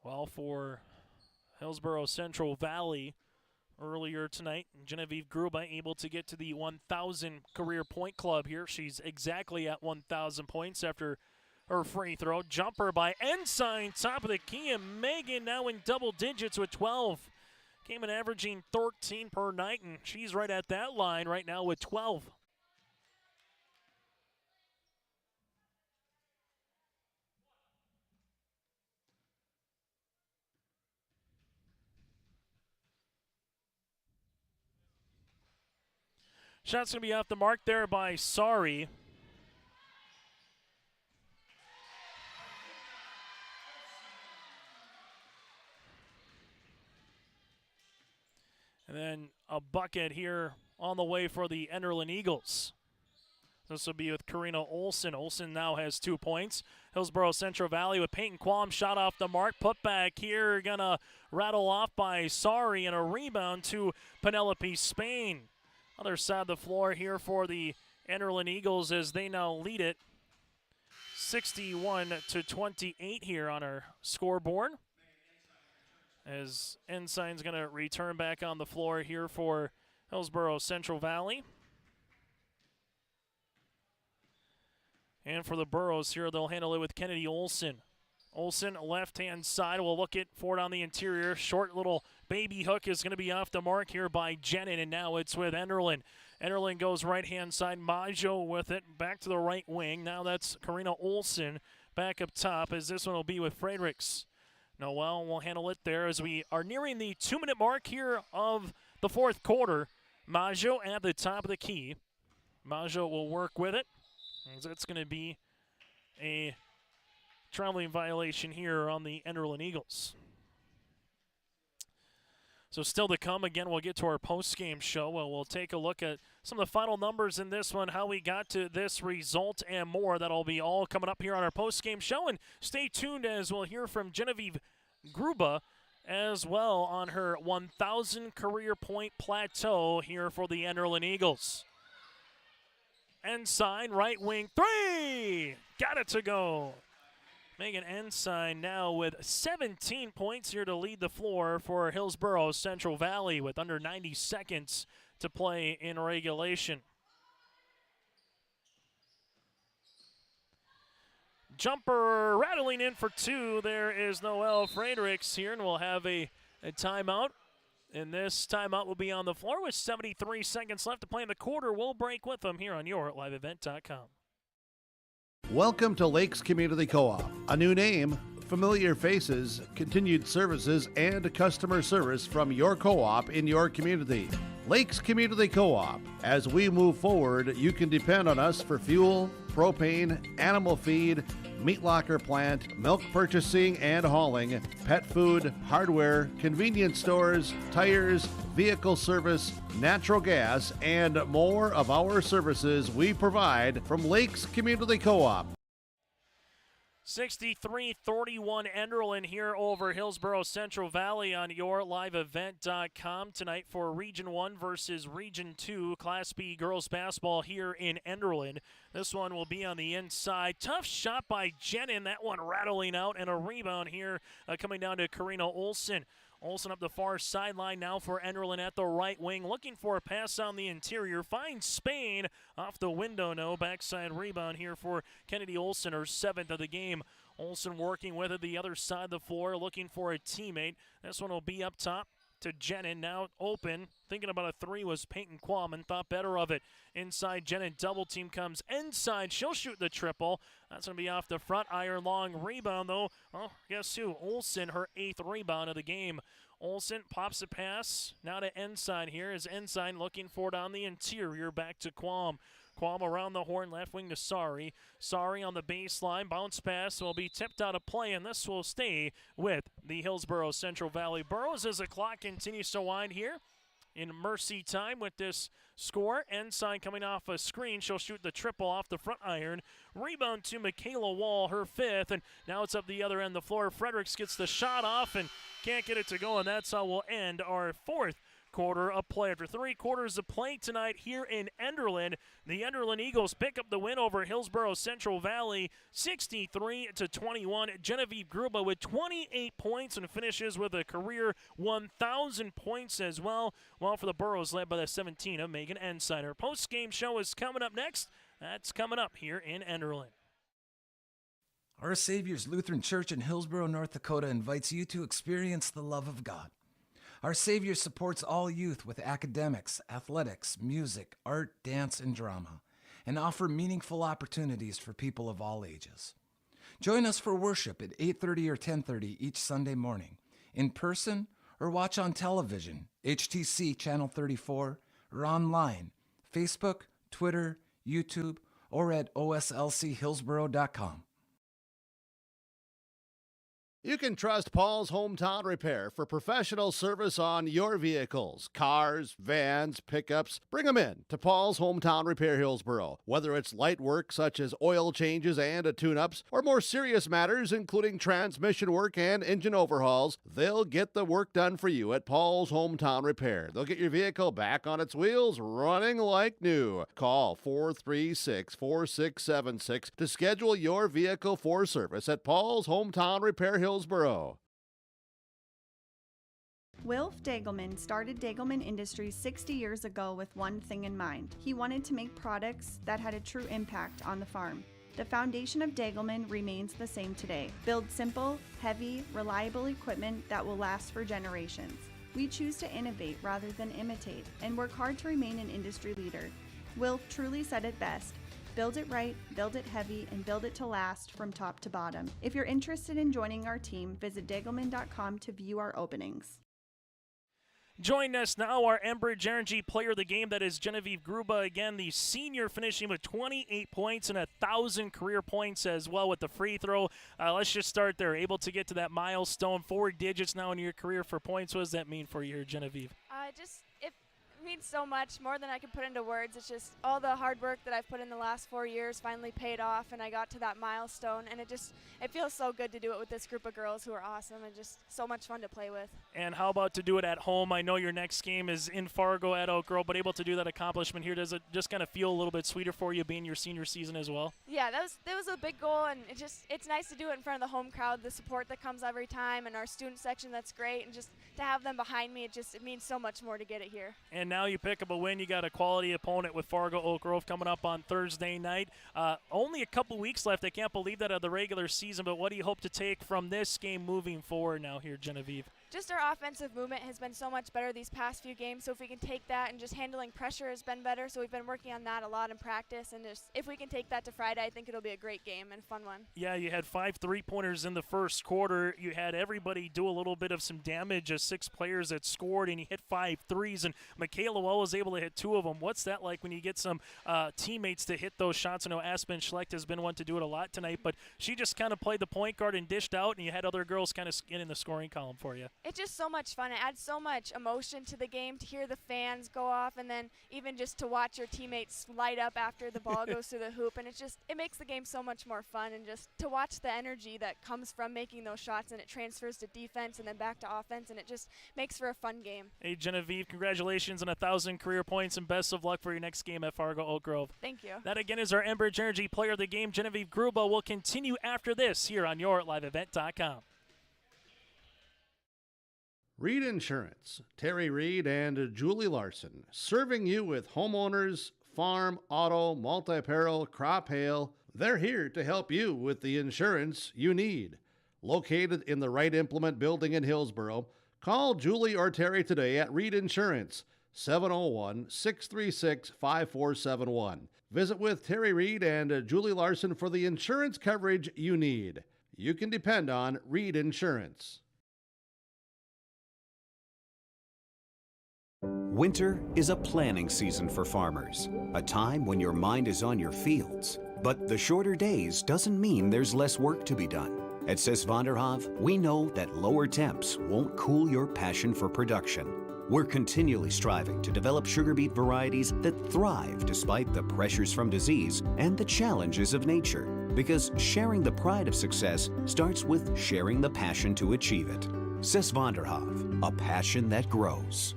Well, for Hillsboro Central Valley earlier tonight, Genevieve Gruba able to get to the 1,000 career point club here. She's exactly at 1,000 points after her free throw. Jumper by Ensign, top of the key, and Megan now in double digits with 12. Came in averaging 13 per night, and she's right at that line right now with 12. Shot's going to be off the mark there by Sari. And then a bucket here on the way for the Enderlin Eagles. This will be with Karina Olsen. Olsen now has 2 points. Hillsboro Central Valley with Peyton Qualm, shot off the mark. Put back here, gonna rattle off by Sari, and a rebound to Penelope Spain. Other side of the floor here for the Enderlin Eagles as they now lead it 61-28 here on our scoreboard. As Ensign's going to return back on the floor here for Hillsboro Central Valley. And for the Burros here, they'll handle it with Kennedy Olsen. Olsen, left-hand side, will look it for it on the interior. Short little baby hook is going to be off the mark here by Jenin, and now it's with Enderlin. Enderlin goes right-hand side. Maggio with it, back to the right wing. Now that's Karina Olsen back up top, as this one will be with Fredericks. Noel will handle it there as we are nearing the 2-minute mark here of the fourth quarter. Maggio at the top of the key. Maggio will work with it, as it's going to be a traveling violation here on the Enderlin Eagles. So still to come. Again, we'll get to our post-game show. We'll take a look at some of the final numbers in this one, how we got to this result, and more. That'll be all coming up here on our post-game show. And stay tuned as we'll hear from Genevieve Gruba as well on her 1,000 career point plateau here for the Enderlin Eagles. Ensign, right wing, 3! Got it to go. Megan Ensign now with 17 points here to lead the floor for Hillsboro Central Valley with under 90 seconds to play in regulation. Jumper rattling in for 2. There is Noelle Fredericks here, and we'll have a timeout. And this timeout will be on the floor with 73 seconds left to play in the quarter. We'll break with them here on your liveevent.com. Welcome to Lakes Community Co-op. A new name, familiar faces, continued services, and customer service from your co-op in your community. Lakes Community Co-op. As we move forward, you can depend on us for fuel, propane, animal feed, meat locker plant, milk purchasing and hauling, pet food, hardware, convenience stores, tires, vehicle service, natural gas, and more of our services we provide from Lakes Community Co-op. 63-31 Enderlin here over Hillsboro Central Valley on yourliveevent.com tonight for Region 1 versus Region 2 Class B girls basketball here in Enderlin. This one will be on the inside. Tough shot by Jenin, that one rattling out, and a rebound here coming down to Karina Olsen. Olsen up the far sideline now for Enderlin at the right wing, looking for a pass on the interior. Finds Spain off the window, no. Backside rebound here for Kennedy Olsen, her 7th of the game. Olsen working with it the other side of the floor, looking for a teammate. This one will be up top to Jenin. Now open. Thinking about a three was Peyton Qualman. Thought better of it. Inside Jenin. Double team comes inside. She'll shoot the triple. That's going to be off the front iron. Long rebound, though. Oh, guess who? Olsen, her 8th rebound of the game. Olsen pops a pass. Now to Ensign here. Is Ensign looking for it on the interior. Back to Qualm. Qualm around the horn, left wing to Sari. Sari on the baseline, bounce pass will be tipped out of play, and this will stay with the Hillsboro Central Valley Burros as the clock continues to wind here in mercy time with this score. Ensign coming off a screen. She'll shoot the triple off the front iron. Rebound to Michaela Wall, her 5th, and now it's up the other end of the floor. Fredericks gets the shot off and can't get it to go, and that's how we'll end our 4th quarter of play. After 3 quarters of play tonight here in Enderlin, the Enderlin Eagles pick up the win over Hillsboro Central Valley 63-21. Genevieve Gruba with 28 points and finishes with a career 1,000 points as well. While for the Burros, led by the 17 of Megan Ensign. Our post-game show is coming up next. That's coming up here in Enderlin. Our Savior's Lutheran Church in Hillsboro, North Dakota invites you to experience the love of God. Our Savior supports all youth with academics, athletics, music, art, dance, and drama, and offer meaningful opportunities for people of all ages. Join us for worship at 8:30 or 10:30 each Sunday morning, in person or watch on television, HTC Channel 34, or online, Facebook, Twitter, YouTube, or at oslchillsboro.com. You can trust Paul's Hometown Repair for professional service on your vehicles, cars, vans, pickups. Bring them in to Paul's Hometown Repair Hillsboro. Whether it's light work such as oil changes and tune-ups, or more serious matters including transmission work and engine overhauls, they'll get the work done for you at Paul's Hometown Repair. They'll get your vehicle back on its wheels, running like new. Call 436-4676 to schedule your vehicle for service at Paul's Hometown Repair Hillsboro. Wilf Dagelman started Dagelman Industries 60 years ago with one thing in mind. He wanted to make products that had a true impact on the farm. The foundation of Dagelman remains the same today. Build simple, heavy, reliable equipment that will last for generations. We choose to innovate rather than imitate and work hard to remain an industry leader. Wilf truly said it best. Build it right, build it heavy, and build it to last from top to bottom. If you're interested in joining our team, visit Dagelman.com to view our openings. Join us now, our Enbridge Energy player of the game, that is Genevieve Gruba. Again, the senior finishing with 28 points and 1,000 career points as well with the free throw. Let's just start there. Able to get to that milestone, 4 digits now in your career for points. What does that mean for you, Genevieve? It means so much, more than I can put into words. It's just all the hard work that I've put in the last 4 years finally paid off, and I got to that milestone, and it feels so good to do it with this group of girls who are awesome and just so much fun to play with. And how about to do it at home? I know your next game is in Fargo at Oak Grove, but able to do that accomplishment here, does it just kind of feel a little bit sweeter for you being your senior season as well? Yeah, that was a big goal, and it's nice to do it in front of the home crowd, the support that comes every time, and our student section that's great, and just to have them behind me, it means so much more to get it here. And now you pick up a win. You got a quality opponent with Fargo Oak Grove coming up on Thursday night. Only a couple weeks left. I can't believe that of the regular season, but what do you hope to take from this game moving forward now here, Genevieve? Just our offensive movement has been so much better these past few games, so if we can take that, and just handling pressure has been better, so we've been working on that a lot in practice, and just if we can take that to Friday, I think it'll be a great game and a fun one. Yeah, you had 5 3-pointers in the first quarter. You had everybody do a little bit of some damage as 6 players that scored, and you hit 5 threes, and Michaela Well was able to hit 2 of them. What's that like when you get some teammates to hit those shots? I know Aspen Schlecht has been one to do it a lot tonight, but she just kind of played the point guard and dished out, and you had other girls kind of get in the scoring column for you. It's just so much fun. It adds so much emotion to the game to hear the fans go off, and then even just to watch your teammates light up after the ball goes through the hoop, and it makes the game so much more fun, and just to watch the energy that comes from making those shots, and it transfers to defense and then back to offense, and it just makes for a fun game. Hey, Genevieve, congratulations on 1,000 career points and best of luck for your next game at Fargo Oak Grove. Thank you. That again is our Enbridge Energy player of the game, Genevieve Gruba. Will continue after this here on YourLiveEvent.com. Reed Insurance, Terry Reed and Julie Larson, serving you with homeowners, farm, auto, multi-peril, crop hail. They're here to help you with the insurance you need. Located in the Wright Implement Building in Hillsboro, Call Julie or Terry today at Reed Insurance, 701-636-5471. Visit with Terry Reed and Julie Larson for the insurance coverage you need. You can depend on Reed Insurance. Winter is a planning season for farmers, a time when your mind is on your fields. But the shorter days doesn't mean there's less work to be done. At Sis van der Haaf, we know that lower temps won't cool your passion for production. We're continually striving to develop sugar beet varieties that thrive despite the pressures from disease and the challenges of nature. Because sharing the pride of success starts with sharing the passion to achieve it. Sis van der Haaf, a passion that grows.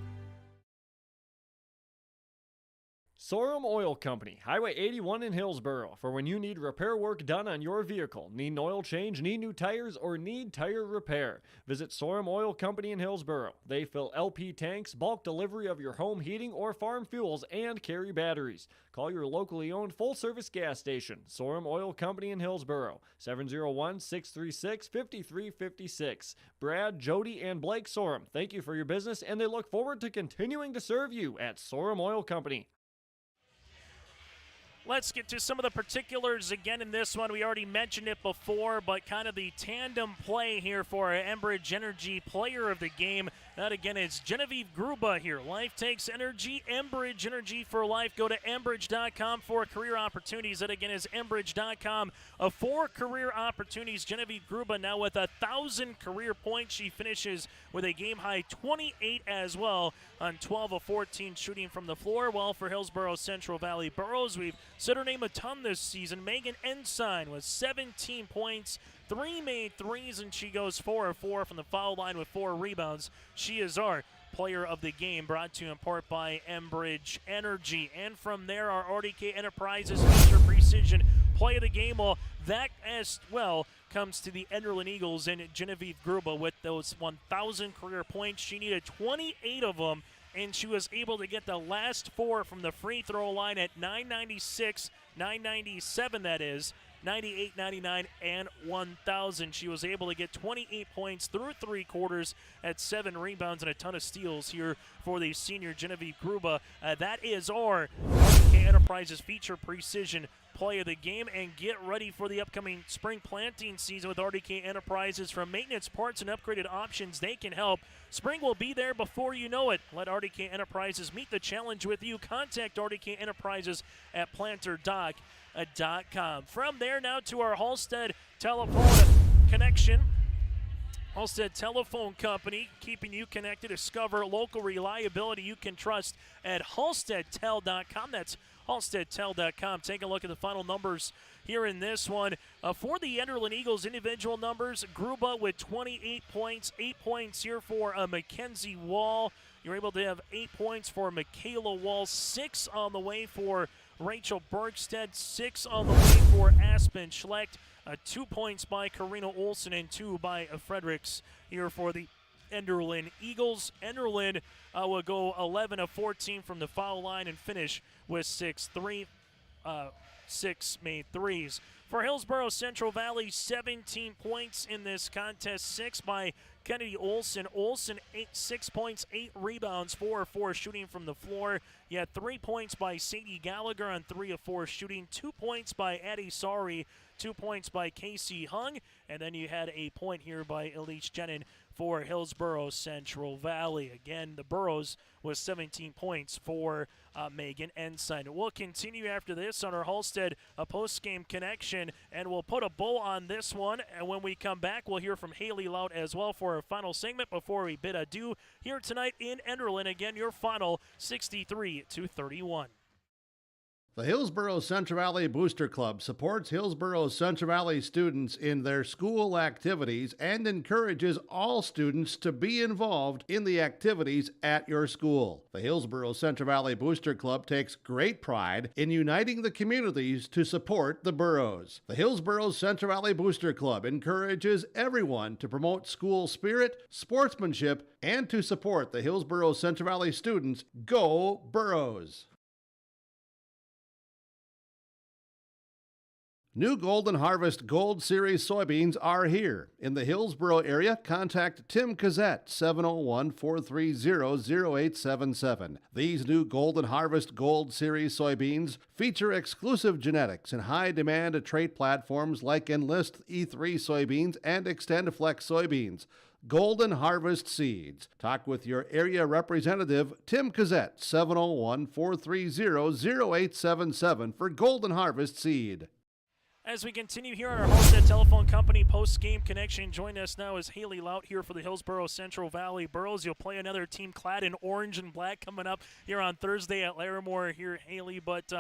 Sorum Oil Company, Highway 81 in Hillsboro, for when you need repair work done on your vehicle, need an oil change, need new tires, or need tire repair. Visit Sorum Oil Company in Hillsboro. They fill LP tanks, bulk delivery of your home heating or farm fuels, and carry batteries. Call your locally owned full-service gas station, Sorum Oil Company in Hillsboro, 701-636-5356. Brad, Jody, and Blake Sorum, thank you for your business, and they look forward to continuing to serve you at Sorum Oil Company. Let's get to some of the particulars again in this one. We already mentioned it before, but kind of the tandem play here for Enbridge Energy Player of the Game. That again is Genevieve Gruba here. Life takes energy. Enbridge Energy for life. Go to Enbridge.com for career opportunities. That again is Enbridge.com for career opportunities. Genevieve Gruba now with 1,000 career points. She finishes with a game high 28 as well on 12 of 14 shooting from the floor. Well, for Hillsboro Central Valley Burros, we've said her name a ton this season. Megan Ensign with 17 points, 3 made threes, and she goes 4 of 4 from the foul line with 4 rebounds. She is our player of the game, brought to you in part by Enbridge Energy. And from there, our RDK Enterprises feature precision play of the game. Well, that as well comes to the Enderlin Eagles and Genevieve Gruba with those 1,000 career points. She needed 28 of them, and she was able to get the last 4 from the free throw line at 996, 997 that is, 98, 99, and 1,000. She was able to get 28 points through 3 quarters at 7 rebounds and a ton of steals here for the senior Genevieve Gruba. That is our RDK Enterprises feature precision play of the game, and get ready for the upcoming spring planting season with RDK Enterprises. From maintenance, parts, and upgraded options, they can help. Spring will be there before you know it. Let RDK Enterprises meet the challenge with you. Contact RDK Enterprises at planterdoc.com. From there now to our Halstead telephone connection. Halstead Telephone Company, keeping you connected. Discover local reliability you can trust at halsteadtel.com. That's halsteadtel.com. Take a look at the final numbers here in this one. For the Enderlin Eagles, individual numbers, Gruba with 28 points, 8 points here for Mackenzie Wall. You're able to have 8 points for Michaela Wall, 6 on the way for Rachel Bergstead, 6 on the way for Aspen Schlecht, 2 points by Karina Olsen, and 2 by Fredericks here for the Enderlin Eagles. Enderlin will go 11 of 14 from the foul line and finish with 6 made threes. For Hillsboro Central Valley, 17 points in this contest, 6 by Kennedy Olsen. Olsen, 6 points, 8 rebounds, 4 of 4 shooting from the floor. You had 3 points by Sadie Gallagher on 3 of 4 shooting, 2 points by Addie Sari, 2 points by Casey Hung, and then you had a point here by Elise Jenin for Hillsboro Central Valley. Again, the Burros with 17 points for Megan Ensign. We'll continue after this on our Halstead post-game connection, and we'll put a bow on this one. And when we come back, we'll hear from Haley Laut as well for our final segment before we bid adieu here tonight in Enderlin. Again, your final 63-31. The Hillsboro Central Valley Booster Club supports Hillsboro Central Valley students in their school activities and encourages all students to be involved in the activities at your school. The Hillsboro Central Valley Booster Club takes great pride in uniting the communities to support the boroughs. The Hillsboro Central Valley Booster Club encourages everyone to promote school spirit, sportsmanship, and to support the Hillsboro Central Valley students. Go Burros! New Golden Harvest Gold Series soybeans are here. In the Hillsboro area, contact Tim Cassette, 701-430-0877. These new Golden Harvest Gold Series soybeans feature exclusive genetics and high-demand trait platforms like Enlist E3 soybeans and XtendFlex soybeans. Golden Harvest Seeds. Talk with your area representative, Tim Cassette, 701-430-0877 for Golden Harvest Seed. As we continue here on our Homestead Telephone Company post-game connection, joining us now is Haley Laut here for the Hillsboro Central Valley Burros. You'll play another team clad in orange and black coming up here on Thursday at Larimore here, Haley. But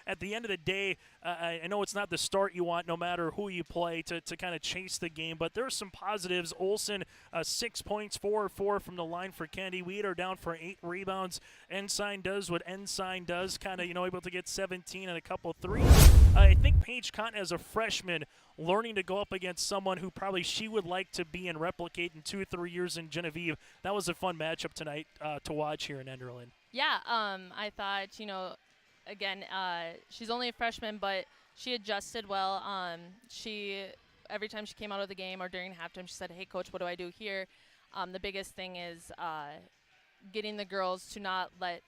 at the end of the day, I know it's not the start you want no matter who you play to kind of chase the game, but there are some positives. Olsen, 6 points, 4-4 from the line for Kennedy. Weeder down for 8 rebounds. Ensign does what Ensign does, kind of, able to get 17 and a couple threes. I think Paige Cotton, as a freshman, learning to go up against someone who probably she would like to be and replicate in 2-3 years in Genevieve. That was a fun matchup tonight to watch here in Enderlin. Yeah, I thought, again, she's only a freshman, but she adjusted well. Every time she came out of the game or during halftime, she said, "Hey, coach, what do I do here?" The biggest thing is getting the girls to not let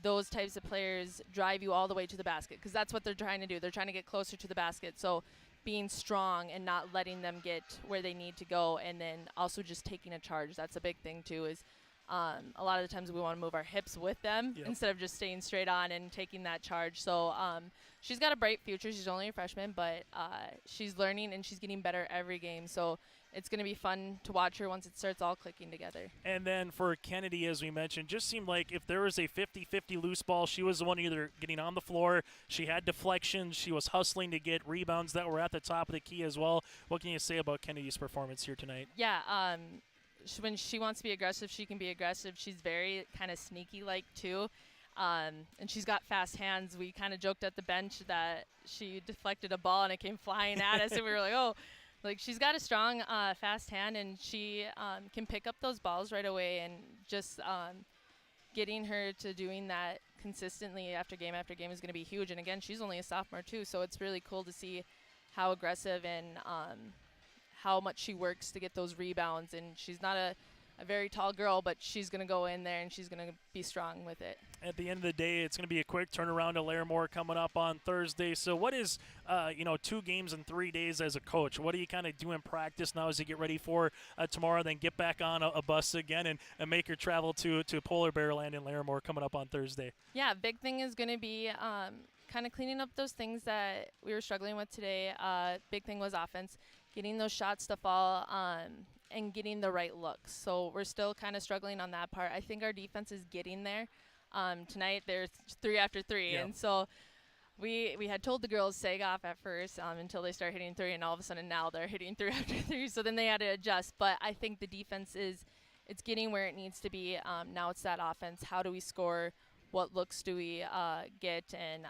those types of players drive you all the way to the basket, because that's what they're trying to do. They're trying to get closer to the basket. So being strong and not letting them get where they need to go, and then also just taking a charge. That's a big thing, too, is a lot of the times we want to move our hips with them instead of just staying straight on and taking that charge. So she's got a bright future. She's only a freshman, but she's learning and she's getting better every game. So it's going to be fun to watch her once it starts all clicking together. And then for Kennedy, as we mentioned, just seemed like if there was a 50-50 loose ball, she was the one either getting on the floor, she had deflections, she was hustling to get rebounds that were at the top of the key as well. What can you say about Kennedy's performance here tonight? Yeah, when she wants to be aggressive, she can be aggressive. She's very kind of sneaky-like, too. And she's got fast hands. We kind of joked at the bench that she deflected a ball and it came flying at us, and we were like, oh. Like, she's got a strong, fast hand, and she can pick up those balls right away, and just getting her to doing that consistently after game is going to be huge. And, again, she's only a sophomore, too, so it's really cool to see how aggressive and how much she works to get those rebounds. And she's not a very tall girl, but she's going to go in there and she's going to be strong with it. At the end of the day, it's going to be a quick turnaround to Larimore coming up on Thursday. So what is, 2 games in 3 days as a coach? What do you kind of do in practice now as you get ready for tomorrow, then get back on a bus again and make your travel to Polar Bear Land in Larimore coming up on Thursday? Yeah, big thing is going to be kind of cleaning up those things that we were struggling with today. Big thing was offense, getting those shots to fall and getting the right looks. So we're still kind of struggling on that part. I think our defense is getting there. Tonight there's 3 after 3, and so we had told the girls sag off at first until they start hitting 3, and all of a sudden now they're hitting 3 after 3. So then they had to adjust. But I think the defense it's getting where it needs to be. Now it's that offense. How do we score? What looks do we get? And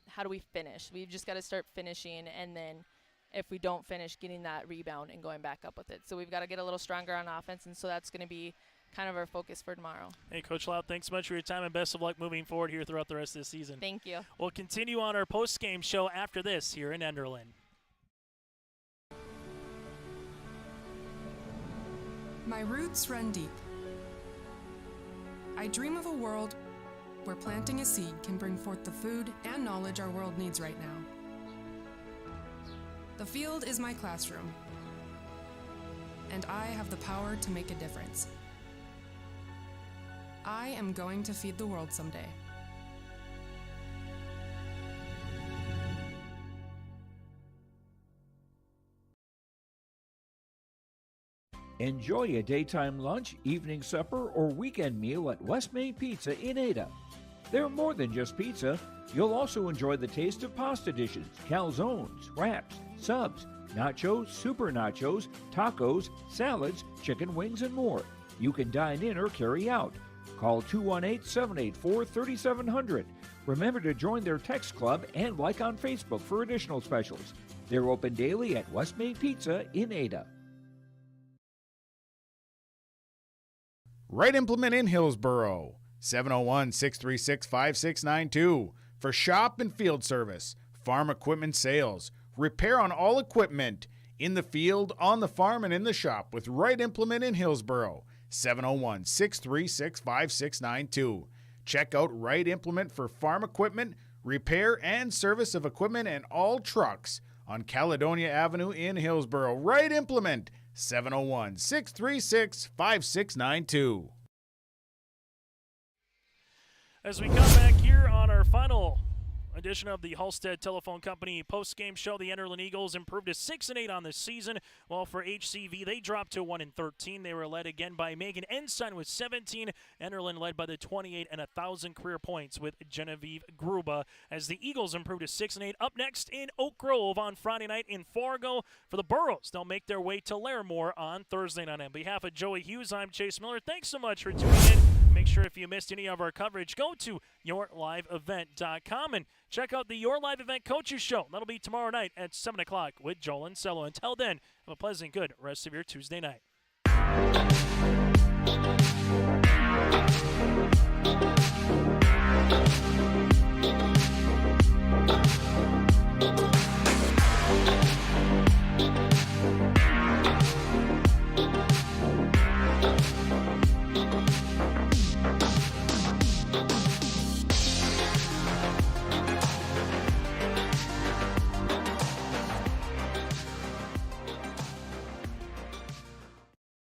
how do we finish? We've just got to start finishing, and then if we don't finish, getting that rebound and going back up with it. So we've got to get a little stronger on offense, and so that's going to be kind of our focus for tomorrow. Hey, Coach Laut, thanks so much for your time, and best of luck moving forward here throughout the rest of the season. Thank you. We'll continue on our post-game show after this here in Enderlin. My roots run deep. I dream of a world where planting a seed can bring forth the food and knowledge our world needs right now. The field is my classroom, and I have the power to make a difference. I am going to feed the world someday. Enjoy a daytime lunch, evening supper, or weekend meal at West Main Pizza in Ada. They're more than just pizza. You'll also enjoy the taste of pasta dishes, calzones, wraps, subs, nachos, super nachos, tacos, salads, chicken wings, and more. You can dine in or carry out. Call 218-784-3700. Remember to join their text club and like on Facebook for additional specials. They're open daily at West Main Pizza in Ada. Right Implement in Hillsboro, 701-636-5692 for shop and field service, farm equipment sales, repair on all equipment, in the field, on the farm, and in the shop with Wright Implement in Hillsboro. 701-636-5692. Check out Wright Implement for farm equipment, repair and service of equipment and all trucks on Caledonia Avenue in Hillsboro. Wright Implement, 701-636-5692. As we come back here on our final edition of the Halstead Telephone Company post-game show, the Enderlin Eagles improved to 6-8 on the season, while for HCV they dropped to 1-13. They were led again by Megan Ensign with 17. Enderlin led by the 28 and 1,000 career points with Genevieve Gruba as the Eagles improved to 6-8. Up next in Oak Grove on Friday night in Fargo for the Burros. They'll make their way to Larimore on Thursday night. On behalf of Joey Hughes, I'm Chase Miller. Thanks so much for tuning in. Make sure if you missed any of our coverage, go to yourliveevent.com and check out the Your Live Event Coaches Show. That'll be tomorrow night at 7 o'clock with Joel and Cello. Until then, have a pleasant, good rest of your Tuesday night.